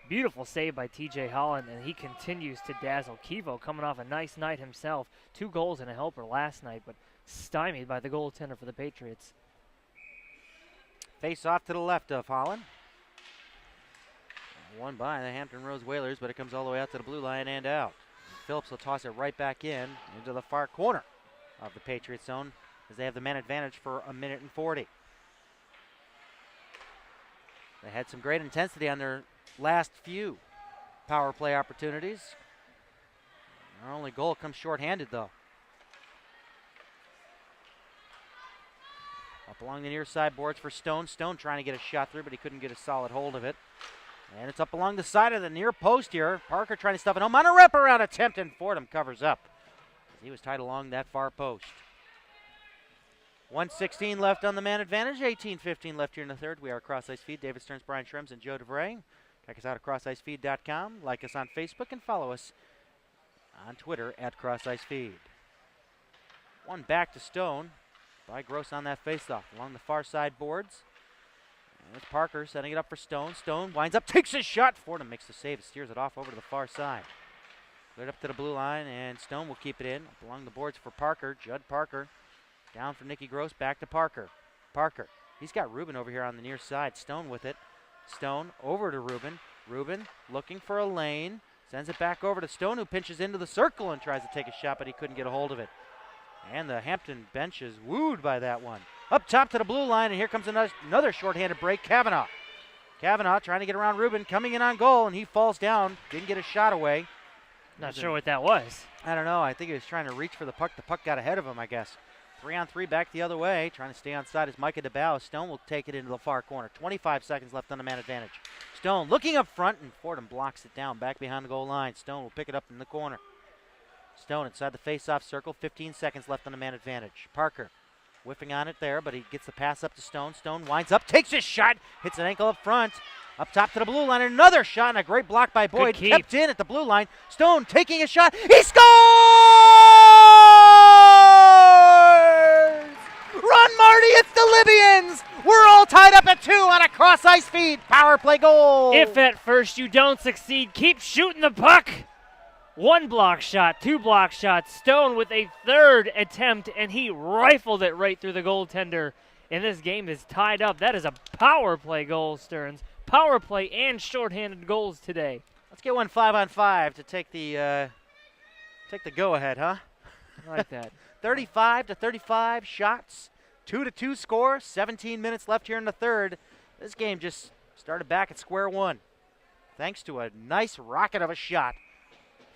Beautiful save by TJ Holland, and he continues to dazzle. Kevo coming off a nice night himself. 2 goals and a helper last night, but stymied by the goaltender for the Patriots. Face off to the left of Holland. Won by the Hampton Roads Whalers, but it comes all the way out to the blue line and out. Phillips will toss it right back into the far corner of the Patriots zone as they have the man advantage for 1:40. They had some great intensity on their last few power play opportunities. Their only goal comes shorthanded, though. Up along the near side boards for Stone. Stone trying to get a shot through, but he couldn't get a solid hold of it. And it's up along the side of the near post here. Parker trying to stuff it home on a wraparound attempt, and Fordham covers up. He was tied along that far post. 1:16 left on the man advantage. 18:15 left here in the third. We are Cross Ice Feed. David Stearns, Brian Schrems, and Joe DeVray. Check us out at CrossIceFeed.com. Like us on Facebook and follow us on Twitter at CrossIceFeed. One back to Stone by Gross on that faceoff along the far side boards. There's Parker setting it up for Stone. Stone winds up, takes his shot. Fordham makes the save, steers it off over to the far side. Right up to the blue line, and Stone will keep it in. Up along the boards for Parker. Judd Parker down for Nicky Gross, back to Parker. Parker, he's got Ruben over here on the near side. Stone with it. Stone over to Ruben. Ruben looking for a lane. Sends it back over to Stone, who pinches into the circle and tries to take a shot, but he couldn't get a hold of it. And the Hampton bench is wooed by that one. Up top to the blue line, and here comes another shorthanded break. Kavanaugh trying to get around Ruben, coming in on goal, and he falls down. Didn't get a shot away. Not sure what that was. I don't know. I think he was trying to reach for the puck. The puck got ahead of him, I guess. 3-on-3 back the other way. Trying to stay on side is Micah DeBow. Stone will take it into the far corner. 25 seconds left on the man advantage. Stone looking up front, and Fordham blocks it down back behind the goal line. Stone will pick it up in the corner. Stone inside the face-off circle. 15 seconds left on the man advantage. Parker whiffing on it there, but he gets the pass up to Stone. Stone winds up, takes his shot, hits an ankle up front. Up top to the blue line, another shot, and a great block by Boyd. Kept in at the blue line. Stone taking a shot. He scores! Run, Marty, it's the Libyans! We're all tied up at 2 on a Cross Ice Feed power play goal. If at first you don't succeed, keep shooting the puck. 1 block shot, 2 block shots. Stone with a 3rd attempt, and he rifled it right through the goaltender. And this game is tied up. That is a power play goal, Stearns. Power play and shorthanded goals today. Let's get one 5-on-5 to take the go-ahead, huh? I like that. 35-35 shots, 2-2 score, 17 minutes left here in the third. This game just started back at square one, thanks to a nice rocket of a shot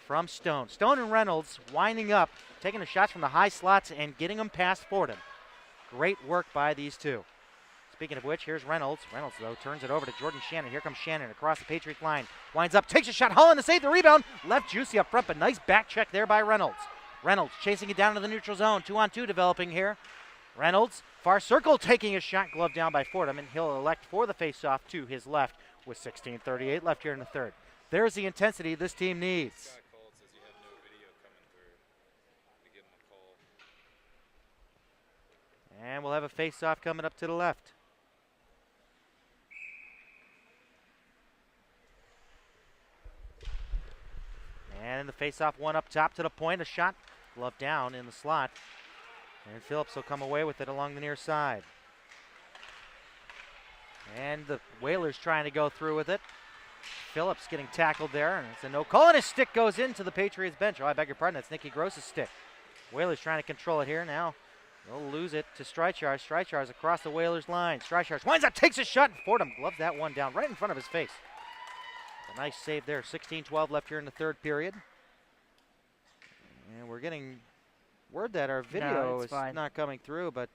from Stone. Stone and Reynolds winding up, taking the shots from the high slots and getting them past Fordham. Great work by these two. Speaking of which, here's Reynolds. Reynolds, though, turns it over to Jordan Shannon. Here comes Shannon across the Patriots line. Winds up, takes a shot. Holland to save the rebound. Left Juicy up front, but nice back check there by Reynolds. Reynolds chasing it down to the neutral zone. 2-on-2 developing here. Reynolds, far circle, taking a shot. Glove down by Fordham, and he'll elect for the faceoff to his left with 16:38 left here in the third. There's the intensity this team needs. And we'll have a faceoff coming up to the left. And the faceoff one up top to the point. A shot glove down in the slot. And Phillips will come away with it along the near side. And the Whalers trying to go through with it. Phillips getting tackled there, and it's a no call, and his stick goes into the Patriots bench. Oh, I beg your pardon, that's Nicky Gross's stick. Whalers trying to control it here now. They'll lose it to Streichars. Streichars across the Whalers line. Streichars winds up, takes a shot, and Fordham gloves that one down right in front of his face. A nice save there. 16-12 left here in the third period. And we're getting word that our video is not coming through, but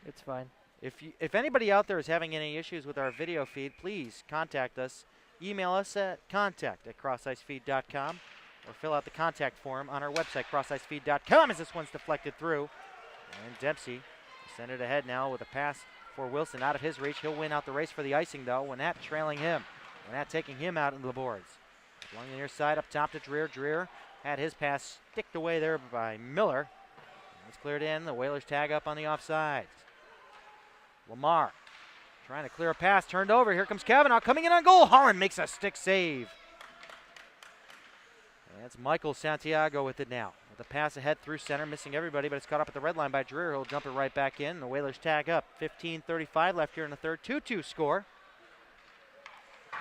it's fine. If anybody out there is having any issues with our video feed, please contact us. Email us at contact@crossicefeed.com or fill out the contact form on our website, crossicefeed.com, as this one's deflected through. And Dempsey Send it ahead now with a pass for Wilson out of his reach. He'll win out the race for the icing, though. Whalerss trailing him. Whalerss taking him out into the boards. Along the near side, up top to Dreer. Dreer had his pass sticked away there by Miller. It's cleared in. The Whalers tag up on the offsides. Lamar trying to clear a pass. Turned over. Here comes Kavanaugh coming in on goal. Holland makes a stick save. And that's Michael Santiago with it now. With the pass ahead through center, missing everybody, but it's caught up at the red line by Dreer. He'll jump it right back in. The Whalers tag up. 15:35 left here in the third. 2-2 score.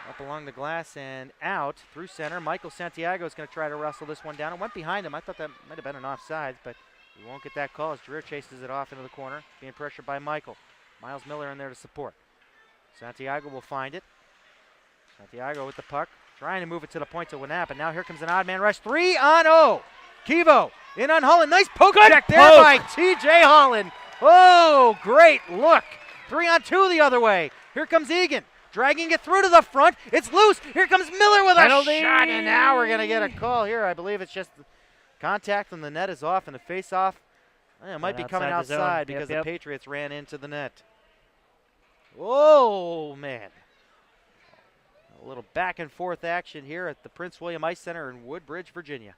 Up along the glass and out through center. Michael Santiago is going to try to wrestle this one down. It went behind him. I thought that might have been an offsides, but we won't get that call as Dreer chases it off into the corner, being pressured by Michael. Miles Miller in there to support. Santiago will find it. Santiago with the puck, trying to move it to the point to Whalerss, but now here comes an odd man rush. 3-on-0. Kivo in on Holland. Nice poke check there by TJ Holland. Oh, great look. 3-on-2 the other way. Here comes Egan. Dragging it through to the front. It's loose. Here comes Miller with a shot, and now we're going to get a call here. I believe it's just contact on the net is off, and the face-off it might be coming outside because the Patriots ran into the net. Whoa, man. A little back-and-forth action here at the Prince William Ice Center in Woodbridge, Virginia.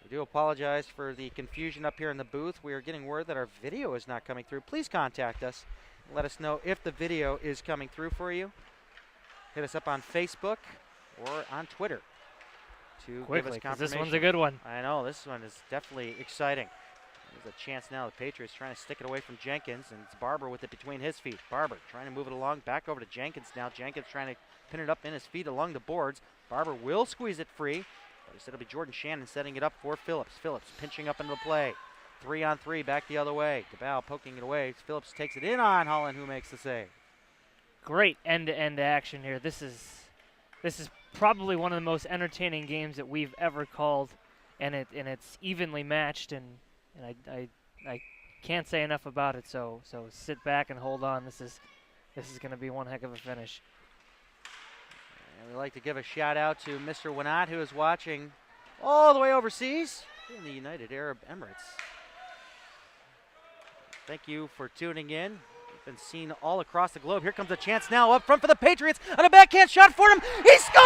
We do apologize for the confusion up here in the booth. We are getting word that our video is not coming through. Please contact us. Let us know if the video is coming through for you. Hit us up on Facebook or on Twitter to give us confirmation. This one's a good one. I know, this one is definitely exciting. There's a chance now. The Patriots trying to stick it away from Jenkins, and it's Barber with it between his feet. Barber trying to move it along, back over to Jenkins now. Jenkins trying to pin it up in his feet along the boards. Barber will squeeze it free. But it'll be Jordan Shannon setting it up for Phillips. Phillips pinching up into the play. 3-on-3 back the other way. DeBow poking it away. Phillips takes it in on Holland, who makes the save. Great end-to-end action here. This is probably one of the most entertaining games that we've ever called, and it's evenly matched, and I can't say enough about it. So sit back and hold on. This is going to be one heck of a finish. And we'd like to give a shout out to Mr. Whalerss, who is watching all the way overseas in the United Arab Emirates. Thank you for tuning in. We've been seen all across the globe. Here comes a chance now up front for the Patriots. On a backhand shot for him. He scores!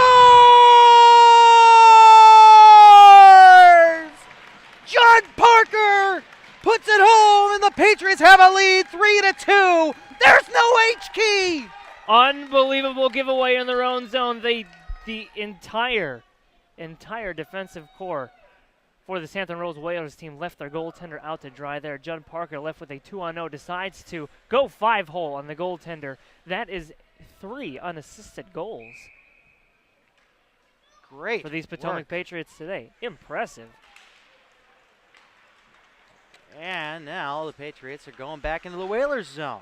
John Parker puts it home, and the Patriots have a lead 3-2. There's no H key. Unbelievable giveaway in their own zone. The entire defensive core for the Hampton Rose Whalers team left their goaltender out to dry there. Judd Parker left with a 2-on-0, decides to go 5-hole on the goaltender. That is 3 unassisted goals. Great for these Potomac Patriots today. Impressive. And now the Patriots are going back into the Whalers zone.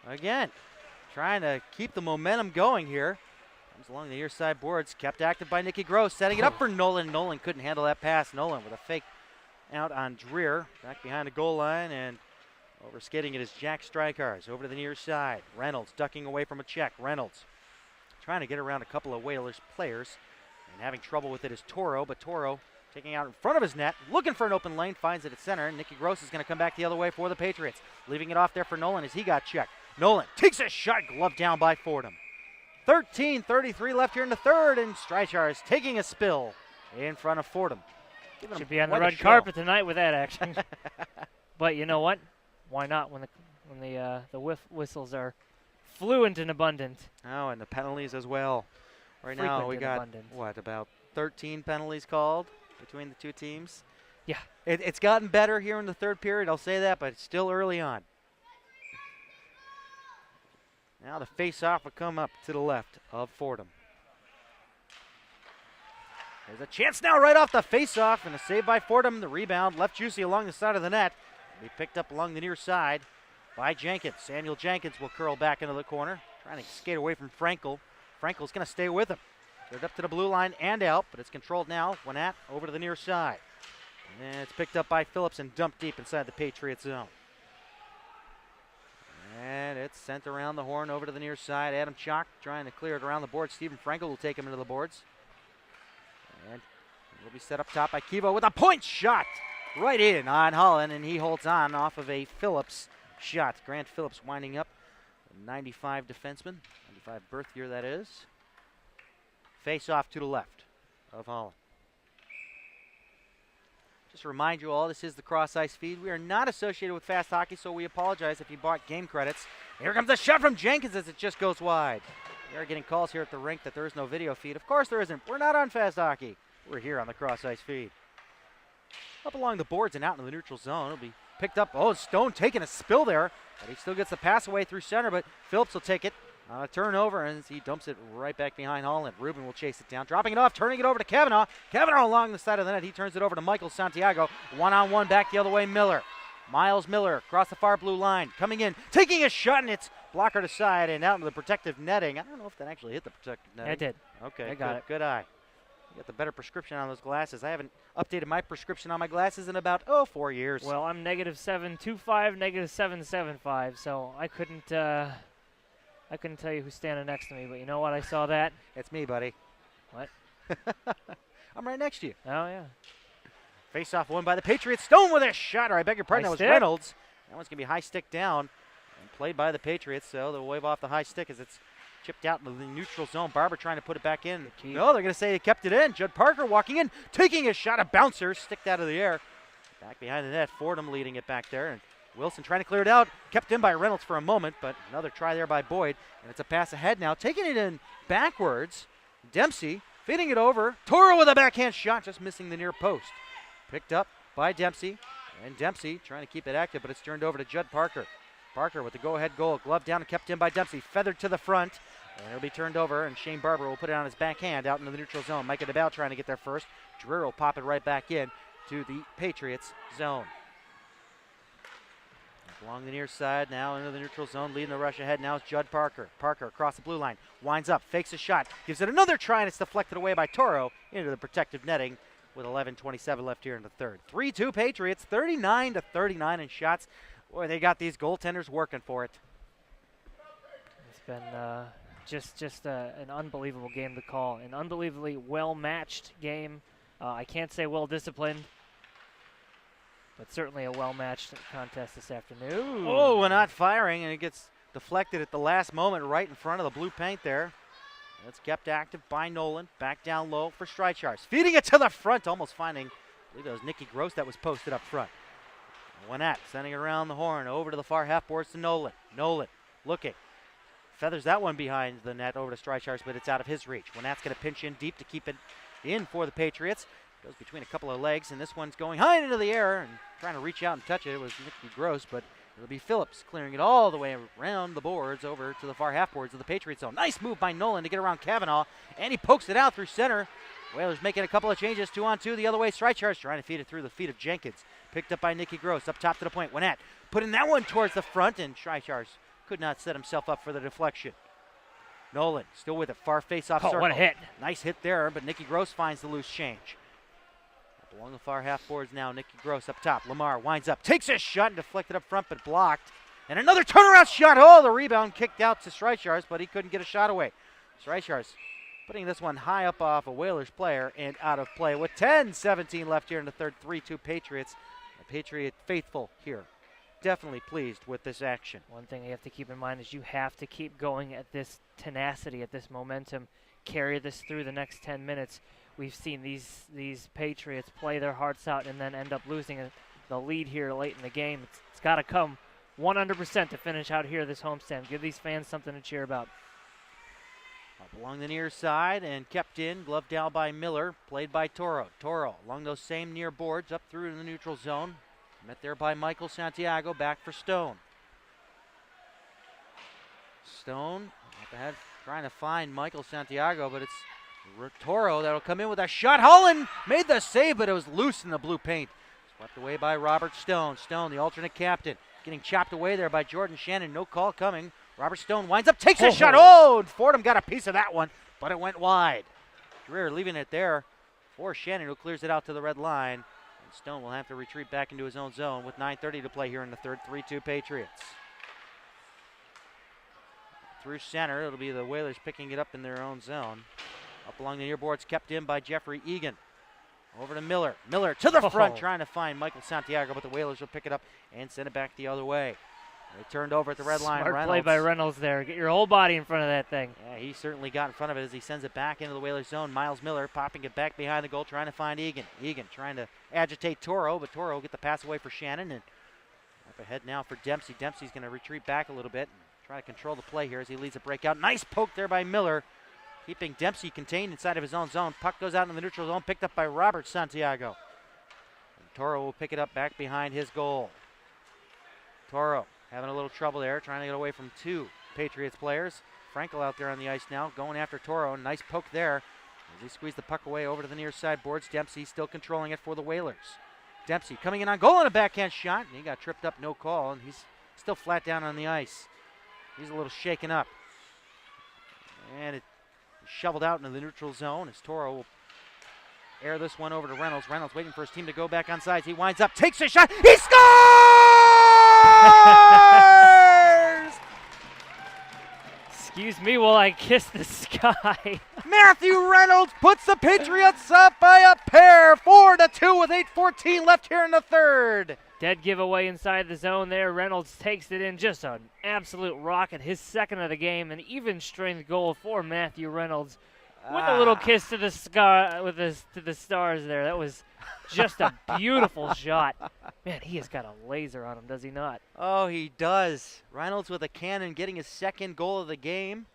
Again, trying to keep the momentum going here. Comes along the near side boards, kept active by Nicky Gross, setting it up for Nolan. Nolan couldn't handle that pass. Nolan with a fake out on Dreer, back behind the goal line, and over skating it is Jack Strykars over to the near side. Reynolds ducking away from a check. Reynolds trying to get around a couple of Whalers players, and having trouble with it is Toro, but Toro taking out in front of his net, looking for an open lane, finds it at center, and Nicky Gross is going to come back the other way for the Patriots, leaving it off there for Nolan as he got checked. Nolan takes a shot, gloved down by Fordham. 13:33 left here in the third, and Streichar is taking a spill in front of Fordham. Should be on the red carpet tonight with that action. But you know what? Why not when the whistles are fluent and abundant? Oh, and the penalties as well. Right now we got, what, about 13 penalties called between the two teams? Yeah. It's gotten better here in the third period, I'll say that, but it's still early on. Now the face-off will come up to the left of Fordham. There's a chance now right off the face-off, and a save by Fordham. The rebound left juicy along the side of the net. Be picked up along the near side by Jenkins. Samuel Jenkins will curl back into the corner, trying to skate away from Frankel. Frankel's going to stay with him. They're up to the blue line and out, but it's controlled now. Whalerss over to the near side. And it's picked up by Phillips and dumped deep inside the Patriots zone. And it's sent around the horn over to the near side. Adam Chalk trying to clear it around the board. Stephen Frankel will take him into the boards. And Will be set up top by Kivo with a point shot right in on Holland, and he holds on off of a Phillips shot. Grant Phillips winding up, a 95 defenseman, 95 birth year that is. Face off to the left of Holland. Just to remind you all, this is the Cross Ice Feed. We are not associated with Fast Hockey, so we apologize if you bought game credits. Here comes a shot from Jenkins as it just goes wide. We are getting calls here at the rink that there is no video feed. Of course there isn't. We're not on Fast Hockey. We're here on the Cross Ice Feed. Up along the boards and out into the neutral zone. It'll be picked up. Oh, Stone taking a spill there, but he still gets the pass away through center, but Phillips will take it. On a turnover, and he dumps it right back behind Holland. Ruben will chase it down, dropping it off, turning it over to Kavanaugh. Kavanaugh along the side of the net. He turns it over to Michael Santiago. One-on-one back the other way, Miller. Miles Miller across the far blue line, coming in, taking a shot, and it's blocker to side and out into the protective netting. I don't know if that actually hit the protective netting. It did. Okay, I got it. Good eye. You got the better prescription on those glasses. I haven't updated my prescription on my glasses in about, 4 years. Well, I'm -725, -775, so I couldn't tell you who's standing next to me, but you know what? I saw that. It's me, buddy. What? I'm right next to you. Oh, yeah. Face-off won by the Patriots. Stone with a shot. Or I beg your pardon, High that was stick. Reynolds. That one's going to be high stick down and played by the Patriots, so they'll wave off the high stick as it's chipped out into the neutral zone. Barber trying to put it back in. No, they're going to say they kept it in. Judd Parker walking in, taking a shot. A bouncer sticked out of the air. Back behind the net. Fordham leading it back there. And Wilson trying to clear it out. Kept in by Reynolds for a moment, but another try there by Boyd. And it's a pass ahead now. Taking it in backwards. Dempsey feeding it over. Toro with a backhand shot, just missing the near post. Picked up by Dempsey. And Dempsey trying to keep it active, but it's turned over to Judd Parker. Parker with the go-ahead goal. Glove down and kept in by Dempsey. Feathered to the front. And it'll be turned over, and Shane Barber will put it on his backhand out into the neutral zone. Micah DeBell trying to get there first. Dreher will pop it right back in to the Patriots zone. Along the near side, now into the neutral zone, leading the rush ahead. Now it's Judd Parker. Parker across the blue line, winds up, fakes a shot, gives it another try, and it's deflected away by Toro into the protective netting with 11:27 left here in the third. 3-2 Patriots, 39-39 in shots. Boy, they got these goaltenders working for it. It's been just an unbelievable game to call, an unbelievably well-matched game. I can't say well-disciplined, but certainly a well-matched contest this afternoon. Oh, we're not firing, and it gets deflected at the last moment right in front of the blue paint there. It's kept active by Nolan. Back down low for Streichars. Feeding it to the front, almost finding, I believe that was Nicky Gross that was posted up front. Winnett sending it around the horn over to the far half boards to Nolan. Nolan looking. Feathers that one behind the net over to Streichars, but it's out of his reach. Winnett's going to pinch in deep to keep it in for the Patriots. Goes between a couple of legs, and this one's going high into the air and trying to reach out and touch it. It was Nicky Gross, but it'll be Phillips clearing it all the way around the boards over to the far half boards of the Patriots zone. Nice move by Nolan to get around Kavanaugh, and he pokes it out through center. Whalers making a couple of changes, 2-on-2 the other way. Streichars trying to feed it through the feet of Jenkins. Picked up by Nicky Gross, up top to the point. Winnett putting that one towards the front, and Streichars could not set himself up for the deflection. Nolan still with it, far face-off circle. What a hit. Nice hit there, but Nicky Gross finds the loose change. Up along the far half boards now, Nicky Gross up top. Lamar winds up, takes a shot, and deflected up front, but blocked. And another turnaround shot. Oh, the rebound kicked out to Streichars, but he couldn't get a shot away. Streichars putting this one high up off a Whalers player and out of play with 10:17 left here in the third. 3-2 Patriots. The Patriot faithful here. Definitely pleased with this action. One thing you have to keep in mind is you have to keep going at this tenacity, at this momentum, carry this through the next 10 minutes. We've seen these Patriots play their hearts out and then end up losing the lead here late in the game. It's got to come 100% to finish out here this homestand. Give these fans something to cheer about. Up along the near side and kept in, gloved down by Miller, played by Toro. Toro along those same near boards up through the neutral zone. Met there by Michael Santiago, back for Stone. Stone up ahead trying to find Michael Santiago, but it's Toro that'll come in with a shot. Holland made the save, but it was loose in the blue paint. Swept away by Robert Stone. Stone, the alternate captain, getting chopped away there by Jordan Shannon. No call coming. Robert Stone winds up, takes a shot. Oh, and Fordham got a piece of that one, but it went wide. Dreher leaving it there for Shannon, who clears it out to the red line. And Stone will have to retreat back into his own zone with 9:30 to play here in the third. 3-2 Patriots. Through center, it'll be the Whalers picking it up in their own zone. Up along the near boards, kept in by Jeffrey Egan. Over to Miller. Miller to the front, Oh. trying to find Michael Santiago, but the Whalers will pick it up and send it back the other way. They turned over at the red line. Smart Reynolds. play by Reynolds there. Get your whole body in front of that thing. Yeah, he certainly got in front of it as he sends it back into the Whalers zone. Miles Miller popping it back behind the goal, trying to find Egan. Egan trying to agitate Toro, but Toro will get the pass away for Shannon. And up ahead now for Dempsey. Dempsey's going to retreat back a little bit and try to control the play here as he leads a breakout. Nice poke there by Miller, keeping Dempsey contained inside of his own zone. Puck goes out in the neutral zone, picked up by Robert Santiago. And Toro will pick it up back behind his goal. Toro having a little trouble there, trying to get away from two Patriots players. Frankel out there on the ice now, going after Toro. Nice poke there as he squeezed the puck away over to the near side boards. Dempsey still controlling it for the Whalers. Dempsey coming in on goal on a backhand shot, and he got tripped up, no call, and he's still flat down on the ice. He's a little shaken up. And it shoveled out into the neutral zone as Toro will air this one over to Reynolds. Reynolds waiting for his team to go back on sides. He winds up, takes a shot, he scores! Excuse me while I kiss the sky. Matthew Reynolds puts the Patriots up by a pair, 4-2 with 8:14 left here in the third. Dead giveaway inside the zone there. Reynolds takes it in, just an absolute rocket. His second of the game, an even strength goal for Matthew Reynolds. With a little kiss to the sky, to the stars there. That was just a beautiful shot. Man, he has got a laser on him, does he not? Oh, he does. Reynolds with a cannon getting his second goal of the game.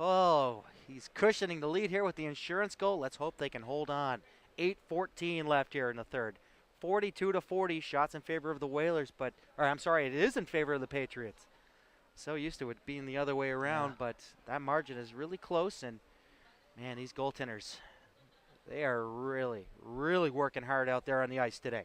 Oh, he's cushioning the lead here with the insurance goal. Let's hope they can hold on. 8:14 left here in the third. 42-40 shots in favor of the Whalers, it is in favor of the Patriots. So used to it being the other way around, but that margin is really close, and man, these goaltenders, they are really, really working hard out there on the ice today.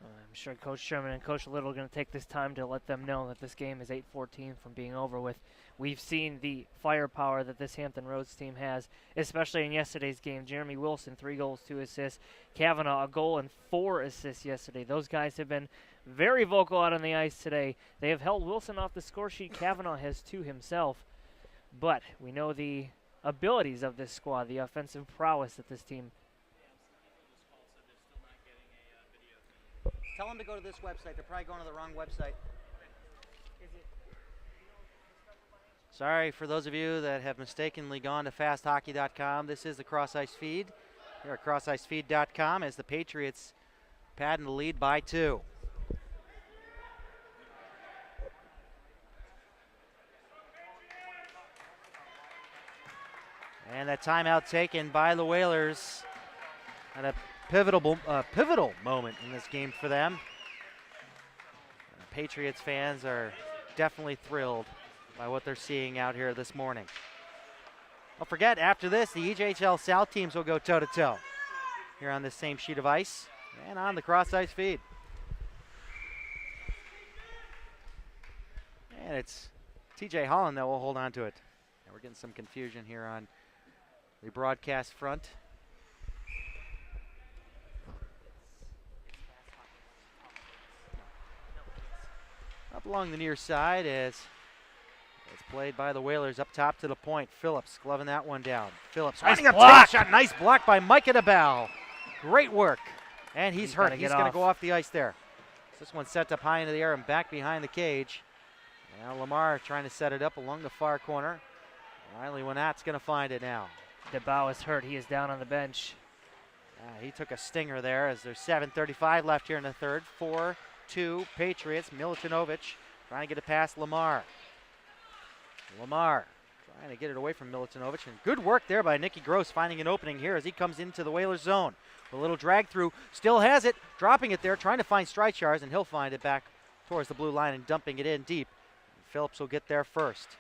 I'm sure Coach Sherman and Coach Little are going to take this time to let them know that this game is 8:14 from being over with. We've seen the firepower that this Hampton Roads team has, especially in yesterday's game. Jeremy Wilson, 3 goals, 2 assists. Kavanaugh, a goal and 4 assists yesterday. Those guys have been very vocal out on the ice today. They have held Wilson off the score sheet. Kavanaugh has 2 himself. But we know the abilities of this squad, the offensive prowess that this team. Tell them to go to this website. They're probably going to the wrong website. Sorry for those of you that have mistakenly gone to fasthockey.com. This is the CrossIceFeed. Here at CrossIceFeed.com as the Patriots pad in the lead by 2. And that timeout taken by the Whalers at a pivotal moment in this game for them. Patriots fans are definitely thrilled by what they're seeing out here this morning. Don't forget, after this, the EJHL South teams will go toe-to-toe here on this same sheet of ice and on the CrossIceFeed. And it's TJ Holland that will hold on to it. And we're getting some confusion here on the broadcast front. Up along the near side as it's played by the Whalers up top to the point. Phillips gloving that one down. Phillips running up, take a shot. Nice block by Micah DeBell. Great work. And he's hurt. He's going to go off the ice there. This one's set up high into the air and back behind the cage. Now Lamar trying to set it up along the far corner. Riley Winnat's going to find it now. DeBow is hurt. He is down on the bench. He took a stinger there as there's 7:35 left here in the third. 4-2 Patriots. Milutinovic trying to get it past Lamar. Lamar trying to get it away from Milutinovic. And good work there by Nicky Gross finding an opening here as he comes into the Whalers zone. A little drag through. Still has it. Dropping it there. Trying to find Streichars, and he'll find it back towards the blue line and dumping it in deep. Phillips will get there first.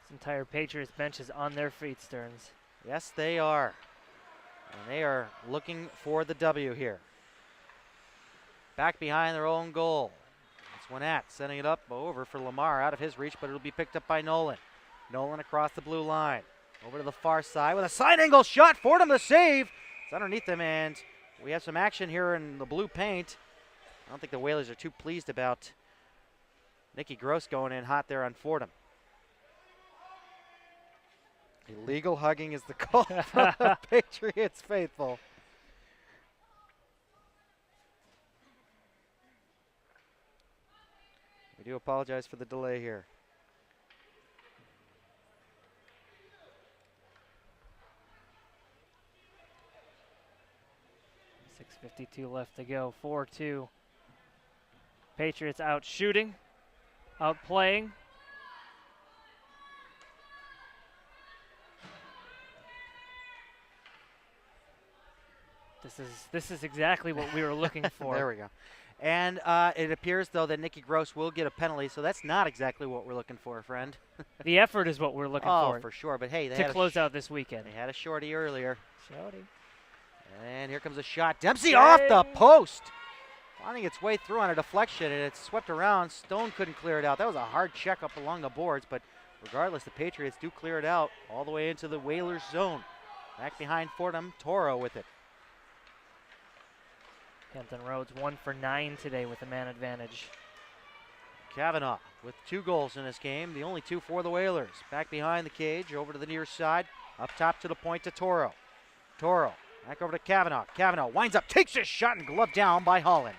This entire Patriots bench is on their feet, Stearns. Yes, they are. And they are looking for the W here. Back behind their own goal. It's Winnat setting it up over for Lamar, out of his reach, but it'll be picked up by Nolan. Nolan across the blue line. Over to the far side with a side angle shot. Fordham the save. It's underneath them, and we have some action here in the blue paint. I don't think the Whalers are too pleased about Nicky Gross going in hot there on Fordham. Illegal hugging is the call from the Patriots faithful. We do apologize for the delay here. .6:52 left to go. 4-2. Patriots out shooting, out playing. This is exactly what we were looking for. There we go. And it appears, though, that Nikki Gross will get a penalty, so that's not exactly what we're looking for, friend. The effort is what we're looking for. Oh, for sure. But, hey, they to had close out this weekend. They had a shorty earlier. Shorty. And here comes a shot. Dempsey off the post. Finding its way through on a deflection, and it's swept around. Stone couldn't clear it out. That was a hard check up along the boards, but regardless, the Patriots do clear it out all the way into the Whalers zone. Back behind Fordham, Toro with it. Hampton Roads 1 for 9 today with the man advantage. Kavanaugh with 2 goals in this game, the only 2 for the Whalers. Back behind the cage, over to the near side, up top to the point to Toro. Toro, back over to Kavanaugh. Kavanaugh winds up, takes his shot, and gloved down by Holland.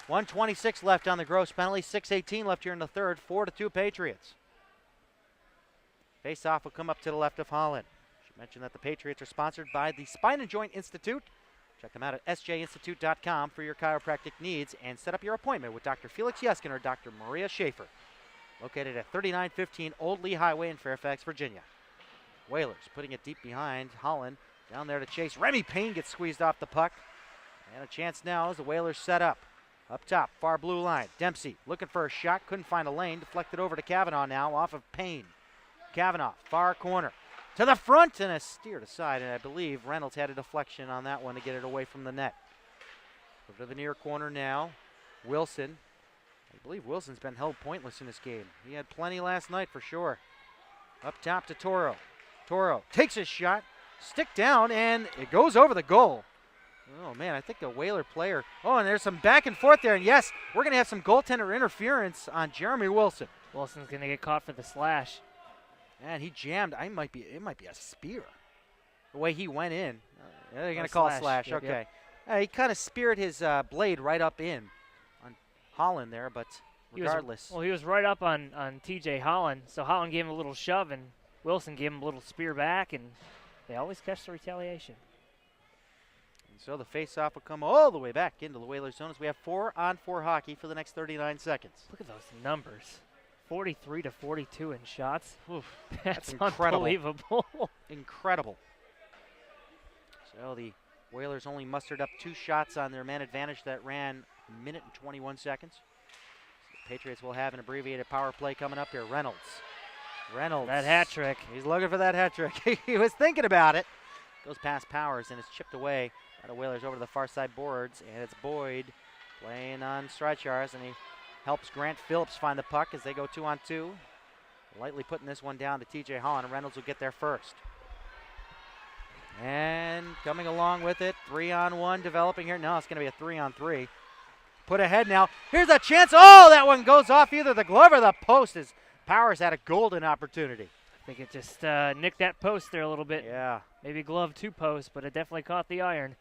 1:26 left on the Gross penalty, 6:18 left here in the third, 4-2 Patriots. Face-off will come up to the left of Holland. Should mention that the Patriots are sponsored by the Spine and Joint Institute. Check them out at sjinstitute.com for your chiropractic needs and set up your appointment with Dr. Felix Yeskin or Dr. Maria Schaefer. Located at 3915 Old Lee Highway in Fairfax, Virginia. Whalers putting it deep behind Holland. Down there to chase. Remy Payne gets squeezed off the puck. And a chance now as the Whalers set up. Up top, far blue line. Dempsey looking for a shot. Couldn't find a lane. Deflected over to Kavanaugh now off of Payne. Kavanaugh, far corner. To the front and a steered aside, and I believe Reynolds had a deflection on that one to get it away from the net. Over to the near corner now. Wilson. I believe Wilson's been held pointless in this game. He had plenty last night for sure. Up top to Toro. Toro takes his shot, stick down, and it goes over the goal. Oh, man, I think the Whaler player. Oh, and there's some back and forth there, and yes, we're going to have some goaltender interference on Jeremy Wilson. Wilson's going to get caught for the slash. And he jammed. It might be a spear. The way he went in. They're going to Or call it slash. Yep, Okay. yep. He kind of speared his blade right up in on Holland there, but regardless. He was right up on TJ Holland, so Holland gave him a little shove, and Wilson gave him a little spear back, and they always catch the retaliation. And so the face-off will come all the way back into the Whalers zone as we have 4-on-4 hockey for the next 39 seconds. Look at those numbers. 43-42 in shots. Oof, that's incredible. Unbelievable. Incredible. So the Whalers only mustered up 2 shots on their man advantage that ran 1 minute and 21 seconds. So the Patriots will have an abbreviated power play coming up here. Reynolds. That hat trick. He's looking for that hat trick. He was thinking about it. Goes past Powers and it's chipped away by the Whalers over to the far side boards. And it's Boyd playing on Streichars, and he helps Grant Phillips find the puck as they go 2-on-2. Lightly putting this one down to TJ Holland, and Reynolds will get there first. And coming along with it, 3-on-1 developing here. No, it's going to be a 3-on-3. Put ahead now. Here's a chance. Oh, that one goes off either the glove or the post as Powers had a golden opportunity. I think it just nicked that post there a little bit. Yeah. Maybe glove to post, but it definitely caught the iron.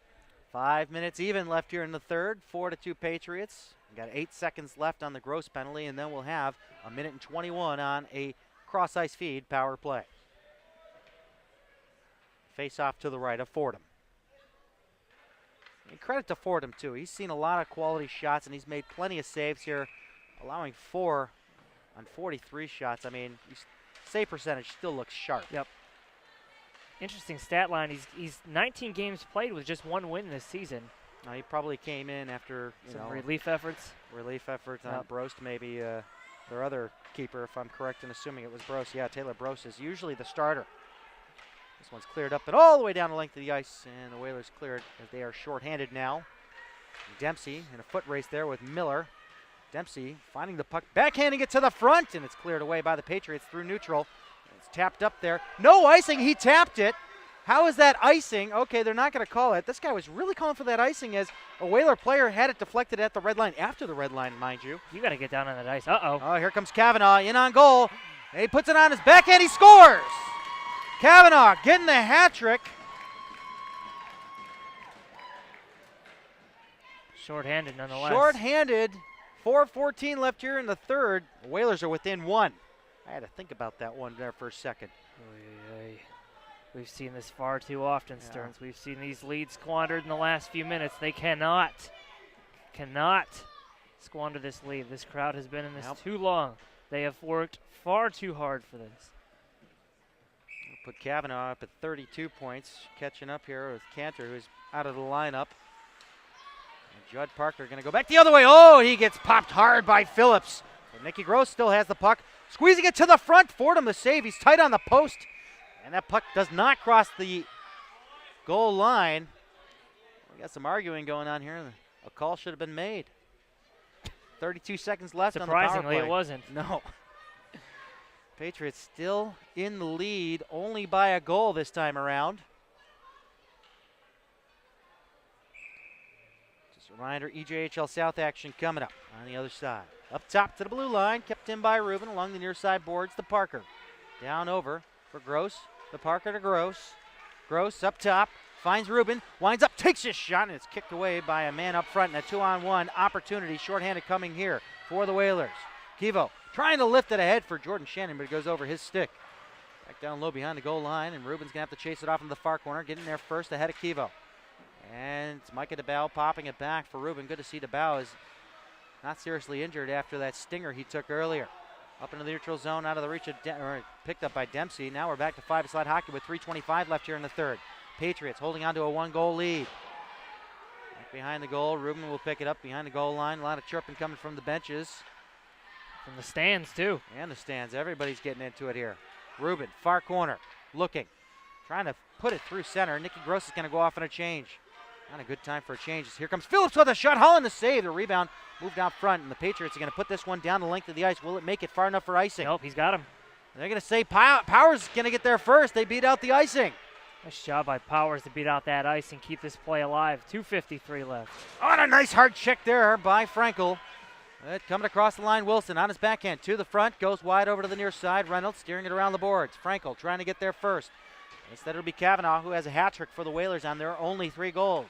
5 minutes even left here in the third. 4-2 Patriots. We got 8 seconds left on the Gross penalty, and then we'll have 1 minute and 21 on a CrossIceFeed power play. Face off to the right of Fordham. And credit to Fordham, too. He's seen a lot of quality shots, and he's made plenty of saves here, allowing 4 on 43 shots. I mean, save percentage still looks sharp. Yep. Interesting stat line. He's 19 games played with just 1 win this season. He probably came in after some relief efforts. Relief efforts on Brost, maybe their other keeper, if I'm correct in assuming it was Brost. Yeah, Taylor Brost is usually the starter. This one's cleared up and all the way down the length of the ice, and the Whalers cleared as they are shorthanded now. Dempsey in a foot race there with Miller. Dempsey finding the puck, backhanding it to the front, and it's cleared away by the Patriots through neutral. It's tapped up there. No icing, he tapped it. How is that icing? Okay, they're not going to call it. This guy was really calling for that icing as a Whaler player had it deflected at the red line, after the red line, mind you. You got to get down on that ice. Uh-oh. Oh, here comes Kavanaugh in on goal. And he puts it on his backhand. He scores. Kavanaugh getting the hat trick. Short-handed nonetheless. Short-handed 4:14 left here in the third. The Whalers are within one. I had to think about that one there for a second. We've seen this far too often, Stearns. We've seen these leads squandered in the last few minutes. They cannot squander this lead. This crowd has been in this too long. They have worked far too hard for this. We'll put Kavanaugh up at 32 points, catching up here with Cantor, who's out of the lineup. And Judd Parker going to go back the other way. Oh, he gets popped hard by Phillips. But Nicky Gross still has the puck. Squeezing it to the front. Fordham the save. He's tight on the post. And that puck does not cross the goal line. We got some arguing going on here. A call should have been made. 32 seconds left on the power play. Surprisingly, it wasn't. No. Patriots still in the lead, only by a goal this time around. Just a reminder, EJHL South action coming up on the other side. Up top to the blue line, kept in by Rubin along the near side boards to Parker. Down over for Gross. To Parker to Gross. Gross up top, finds Rubin, winds up, takes his shot, and it's kicked away by a man up front in a 2-on-1 opportunity. Shorthanded coming here for the Whalers. Kivo trying to lift it ahead for Jordan Shannon, but it goes over his stick. Back down low behind the goal line, and Rubin's going to have to chase it off in the far corner, getting there first ahead of Kivo. And it's Micah DeBow popping it back for Rubin. Good to see DeBow is not seriously injured after that stinger he took earlier. Up into the neutral zone, out of the reach of, picked up by Dempsey. Now we're back to five-slide hockey with 3:25 left here in the third. Patriots holding on to a one-goal lead. Back behind the goal, Rubin will pick it up behind the goal line. A lot of chirping coming from the benches. From the stands, too. And the stands. Everybody's getting into it here. Rubin, far corner, looking. Trying to put it through center. Nicky Gross is going to go off on a change. Not a good time for a change. Here comes Phillips with a shot. Holland the save. The rebound moved out front, and the Patriots are going to put this one down the length of the ice. Will it make it far enough for icing? Nope, he's got him. They're going to say Powers going to get there first. They beat out the icing. Nice job by Powers to beat out that ice and keep this play alive. 2:53 left. On a nice hard check there by Frankel. Coming across the line, Wilson on his backhand to the front. Goes wide over to the near side. Reynolds steering it around the boards. Frankel trying to get there first. Instead it'll be Kavanaugh, who has a hat trick for the Whalers on their only 3 goals.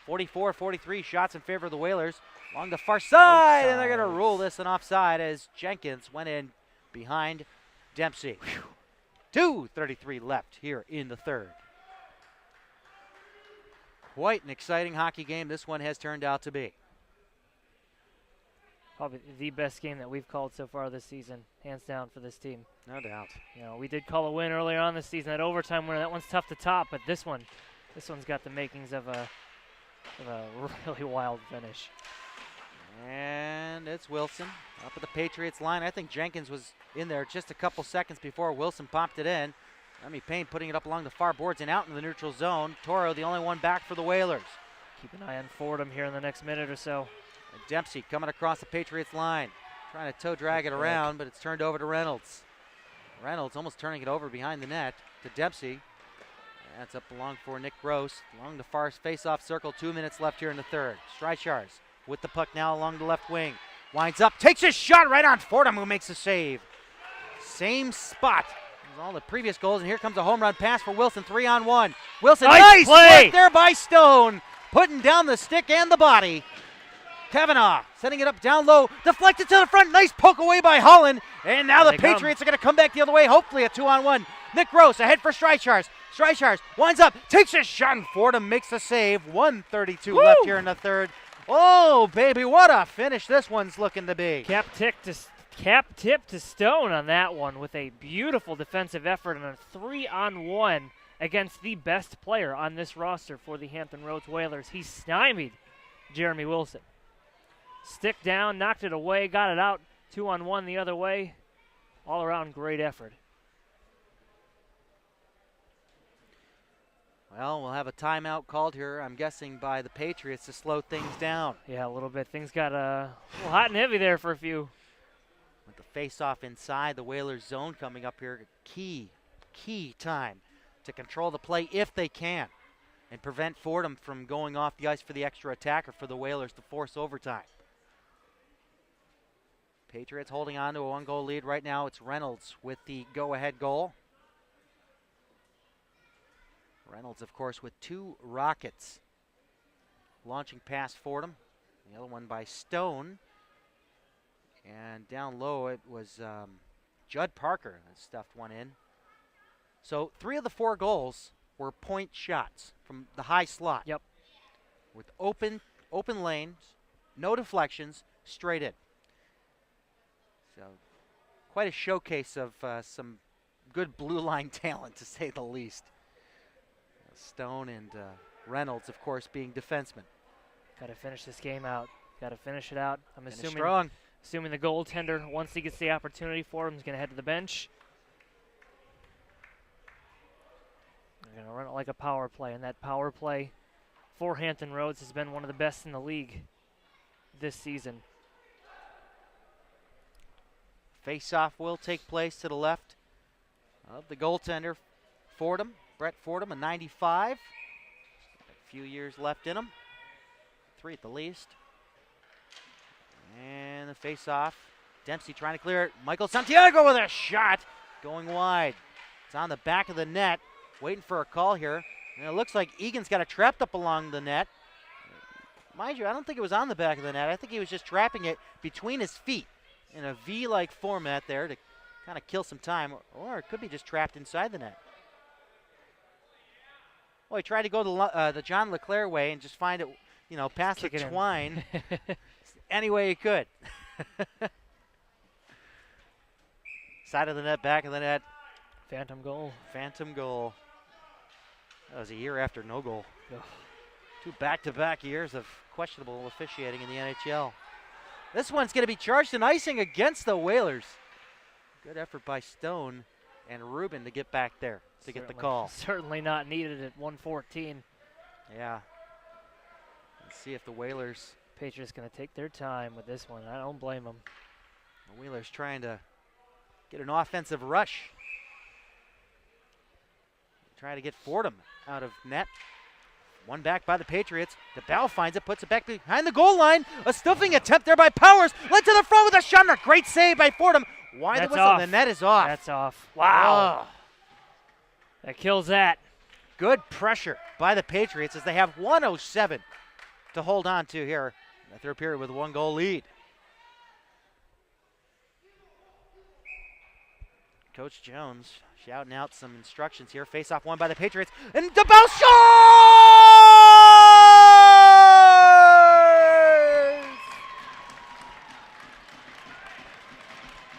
44-43 shots in favor of the Whalers along the far side, and they're going to rule this an offside as Jenkins went in behind Dempsey. 2:33 left here in the third. Quite an exciting hockey game this one has turned out to be. Probably the best game that we've called so far this season, hands down for this team. No doubt. You know, we did call a win earlier on this season, that overtime winner. That one's tough to top, but this one's got the makings of a really wild finish. And it's Wilson up at the Patriots line. I think Jenkins was in there just a couple seconds before Wilson popped it in. Remy Payne putting it up along the far boards and out in the neutral zone. Toro, the only one back for the Whalers. Keep an eye on Fordham here in the next minute or so. And Dempsey coming across the Patriots line. Trying to toe drag it around, but it's turned over to Reynolds. Reynolds almost turning it over behind the net to Dempsey. That's up along for Nick Gross. Along the far face-off circle, 2 minutes left here in the third. Streichars with the puck now along the left wing. Winds up, takes his shot right on Fordham, who makes a save. Same spot as all the previous goals, and here comes a home run pass for Wilson, 3-on-1. Wilson, nice play there by Stone, putting down the stick and the body. Kavanaugh setting it up down low, deflected to the front, nice poke away by Holland, and now the Patriots are going to come back the other way, hopefully a 2-on-1. Nick Gross ahead for Streichars. Streichars winds up, takes a shot, and Fordham makes the save. 1:32 left here in the third. Oh, baby, what a finish this one's looking to be. Cap tip to Stone on that one with a beautiful defensive effort and a 3-on-1 against the best player on this roster for the Hampton Roads Whalers. He stymied Jeremy Wilson. Stick down, knocked it away, got it out. 2-on-1 the other way. All around great effort. Well, we'll have a timeout called here, I'm guessing, by the Patriots to slow things down. Yeah, a little bit. Things got a little hot and heavy there for a few. With the face-off inside the Whalers zone coming up here, key time to control the play if they can and prevent Fordham from going off the ice for the extra attack or for the Whalers to force overtime. Patriots holding on to a 1-goal lead right now. It's Reynolds with the go-ahead goal. Reynolds, of course, with 2 rockets. Launching past Fordham. The other one by Stone. And down low, it was Judd Parker that stuffed one in. So 3 of the 4 goals were point shots from the high slot. Yep. With open lanes, no deflections, straight in. So quite a showcase of some good blue line talent, to say the least. Stone and Reynolds, of course, being defensemen. Got to finish this game out. Got to finish it out. I'm assuming the goaltender, once he gets the opportunity for him, is going to head to the bench. They're going to run it like a power play, and that power play for Hampton Roads has been one of the best in the league this season. Face-off will take place to the left of the goaltender, Fordham. Brett Fordham, a 95. A few years left in him. 3 at the least. And the face-off. Dempsey trying to clear it. Michael Santiago with a shot. Going wide. It's on the back of the net. Waiting for a call here. And it looks like Egan's got it trapped up along the net. Mind you, I don't think it was on the back of the net. I think he was just trapping it between his feet in a V-like format there to kind of kill some time. Or it could be just trapped inside the net. Well, he tried to go the John LeClaire way and just find it, past the twine any way he could. Side of the net, back of the net. Phantom goal. Phantom goal. That was a year after no goal. Ugh. 2 back-to-back years of questionable officiating in the NHL. This one's going to be charged in icing against the Whalers. Good effort by Stone and Rubin to get back there to get the call. Certainly not needed at 1:14. Yeah. Let's see if the Whalers... Patriots going to take their time with this one. I don't blame them. The Whalers trying to get an offensive rush. Trying to get Fordham out of net. One back by the Patriots. DeBow finds it, puts it back behind the goal line. A stuffing attempt there by Powers. Led to the front with a shot and a great save by Fordham. Why the whistle? The net is off. That's off. Wow. That kills that. Good pressure by the Patriots as they have 1:07 to hold on to here in the third period with a 1-goal lead. Coach Jones shouting out some instructions here. Face-off won by the Patriots. And DeBow scores!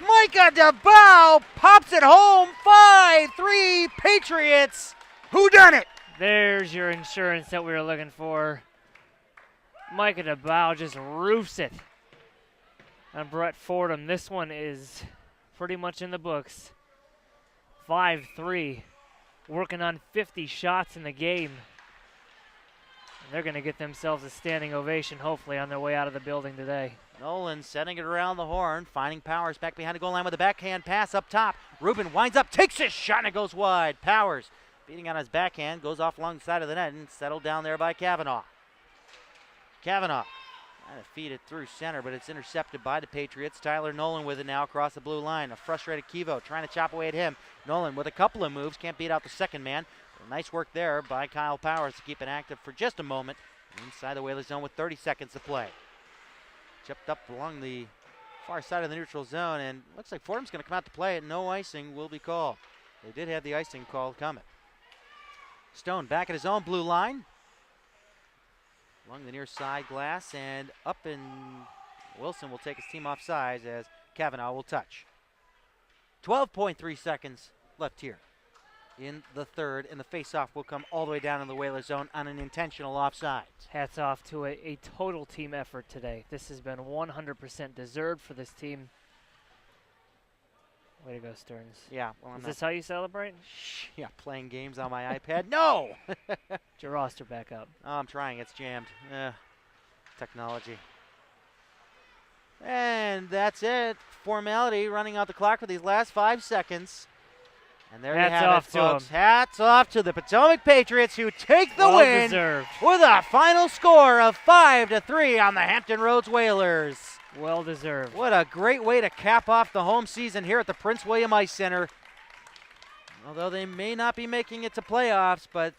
Micah DeBow pops it home. 5-3 Patriots. Who done it? There's your insurance that we were looking for. Micah DeBow just roofs it on Brett Fordham. This one is pretty much in the books. 5-3, working on 50 shots in the game. And they're going to get themselves a standing ovation, hopefully, on their way out of the building today. Nolan setting it around the horn, finding Powers back behind the goal line with a backhand pass up top. Rubin winds up, takes his shot, and it goes wide. Powers beating on his backhand, goes off along the side of the net and settled down there by Kavanaugh. Kavanaugh trying to feed it through center, but it's intercepted by the Patriots. Tyler Nolan with it now across the blue line. A frustrated Kivo trying to chop away at him. Nolan with a couple of moves, can't beat out the second man. Nice work there by Kyle Powers to keep it active for just a moment. Inside the Whalers zone with 30 seconds to play. Chipped up along the far side of the neutral zone, and looks like Fordham's going to come out to play it. No icing will be called. They did have the icing call coming. Stone back at his own blue line. Along the near side glass and up, and Wilson will take his team off sides as Kavanaugh will touch. 12.3 seconds left here in the third, and the face-off will come all the way down in the Whalers zone on an intentional offside. Hats off to a total team effort today. This has been 100% deserved for this team. Way to go, Stearns. Yeah. Well, Is this how you celebrate? Yeah, playing games on my iPad. No! Get your roster back up. Oh, I'm trying. It's jammed. Technology. And that's it. Formality running out the clock for these last 5 seconds. And there you have it, folks. Hats off to the Potomac Patriots, who take the win with a final score of 5-3 on the Hampton Roads Whalers. Well deserved. What a great way to cap off the home season here at the Prince William Ice Center. Although they may not be making it to playoffs, but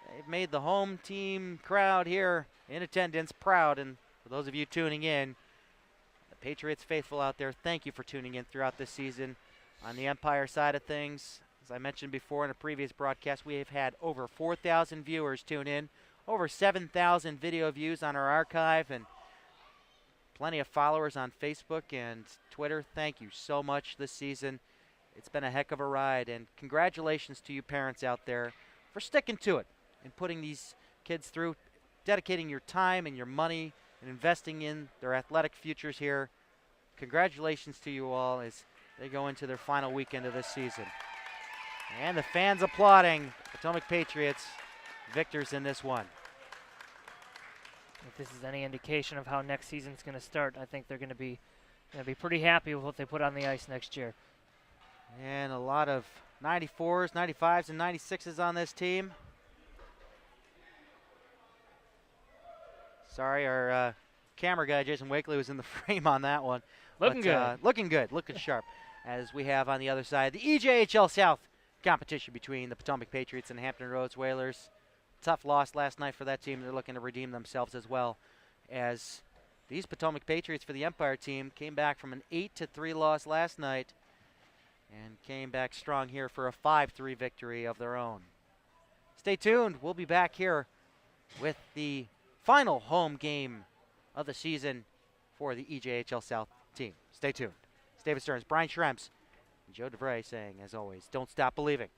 they've made the home team crowd here in attendance proud. And for those of you tuning in, the Patriots faithful out there, thank you for tuning in throughout this season. On the Empire side of things, as I mentioned before in a previous broadcast, we have had over 4,000 viewers tune in, over 7,000 video views on our archive, and plenty of followers on Facebook and Twitter. Thank you so much this season. It's been a heck of a ride, and congratulations to you parents out there for sticking to it and putting these kids through, dedicating your time and your money and investing in their athletic futures here. Congratulations to you all as they go into their final weekend of this season. And the fans applauding Potomac Patriots, victors in this one. If this is any indication of how next season's going to start, I think they're going to be pretty happy with what they put on the ice next year. And a lot of 94s, 95s, and 96s on this team. Sorry, our camera guy, Jason Wakely, was in the frame on that one. Looking good. Looking good, looking sharp. As we have on the other side, the EJHL South competition between the Potomac Patriots and Hampton Roads Whalers. Tough loss last night for that team. They're looking to redeem themselves as well, as these Potomac Patriots for the Empire team came back from an 8-3 loss last night and came back strong here for a 5-3 victory of their own. Stay tuned. We'll be back here with the final home game of the season for the EJHL South team. Stay tuned. It's David Stearns, Brian Schrems, and Joe DeVray saying, as always, don't stop believing.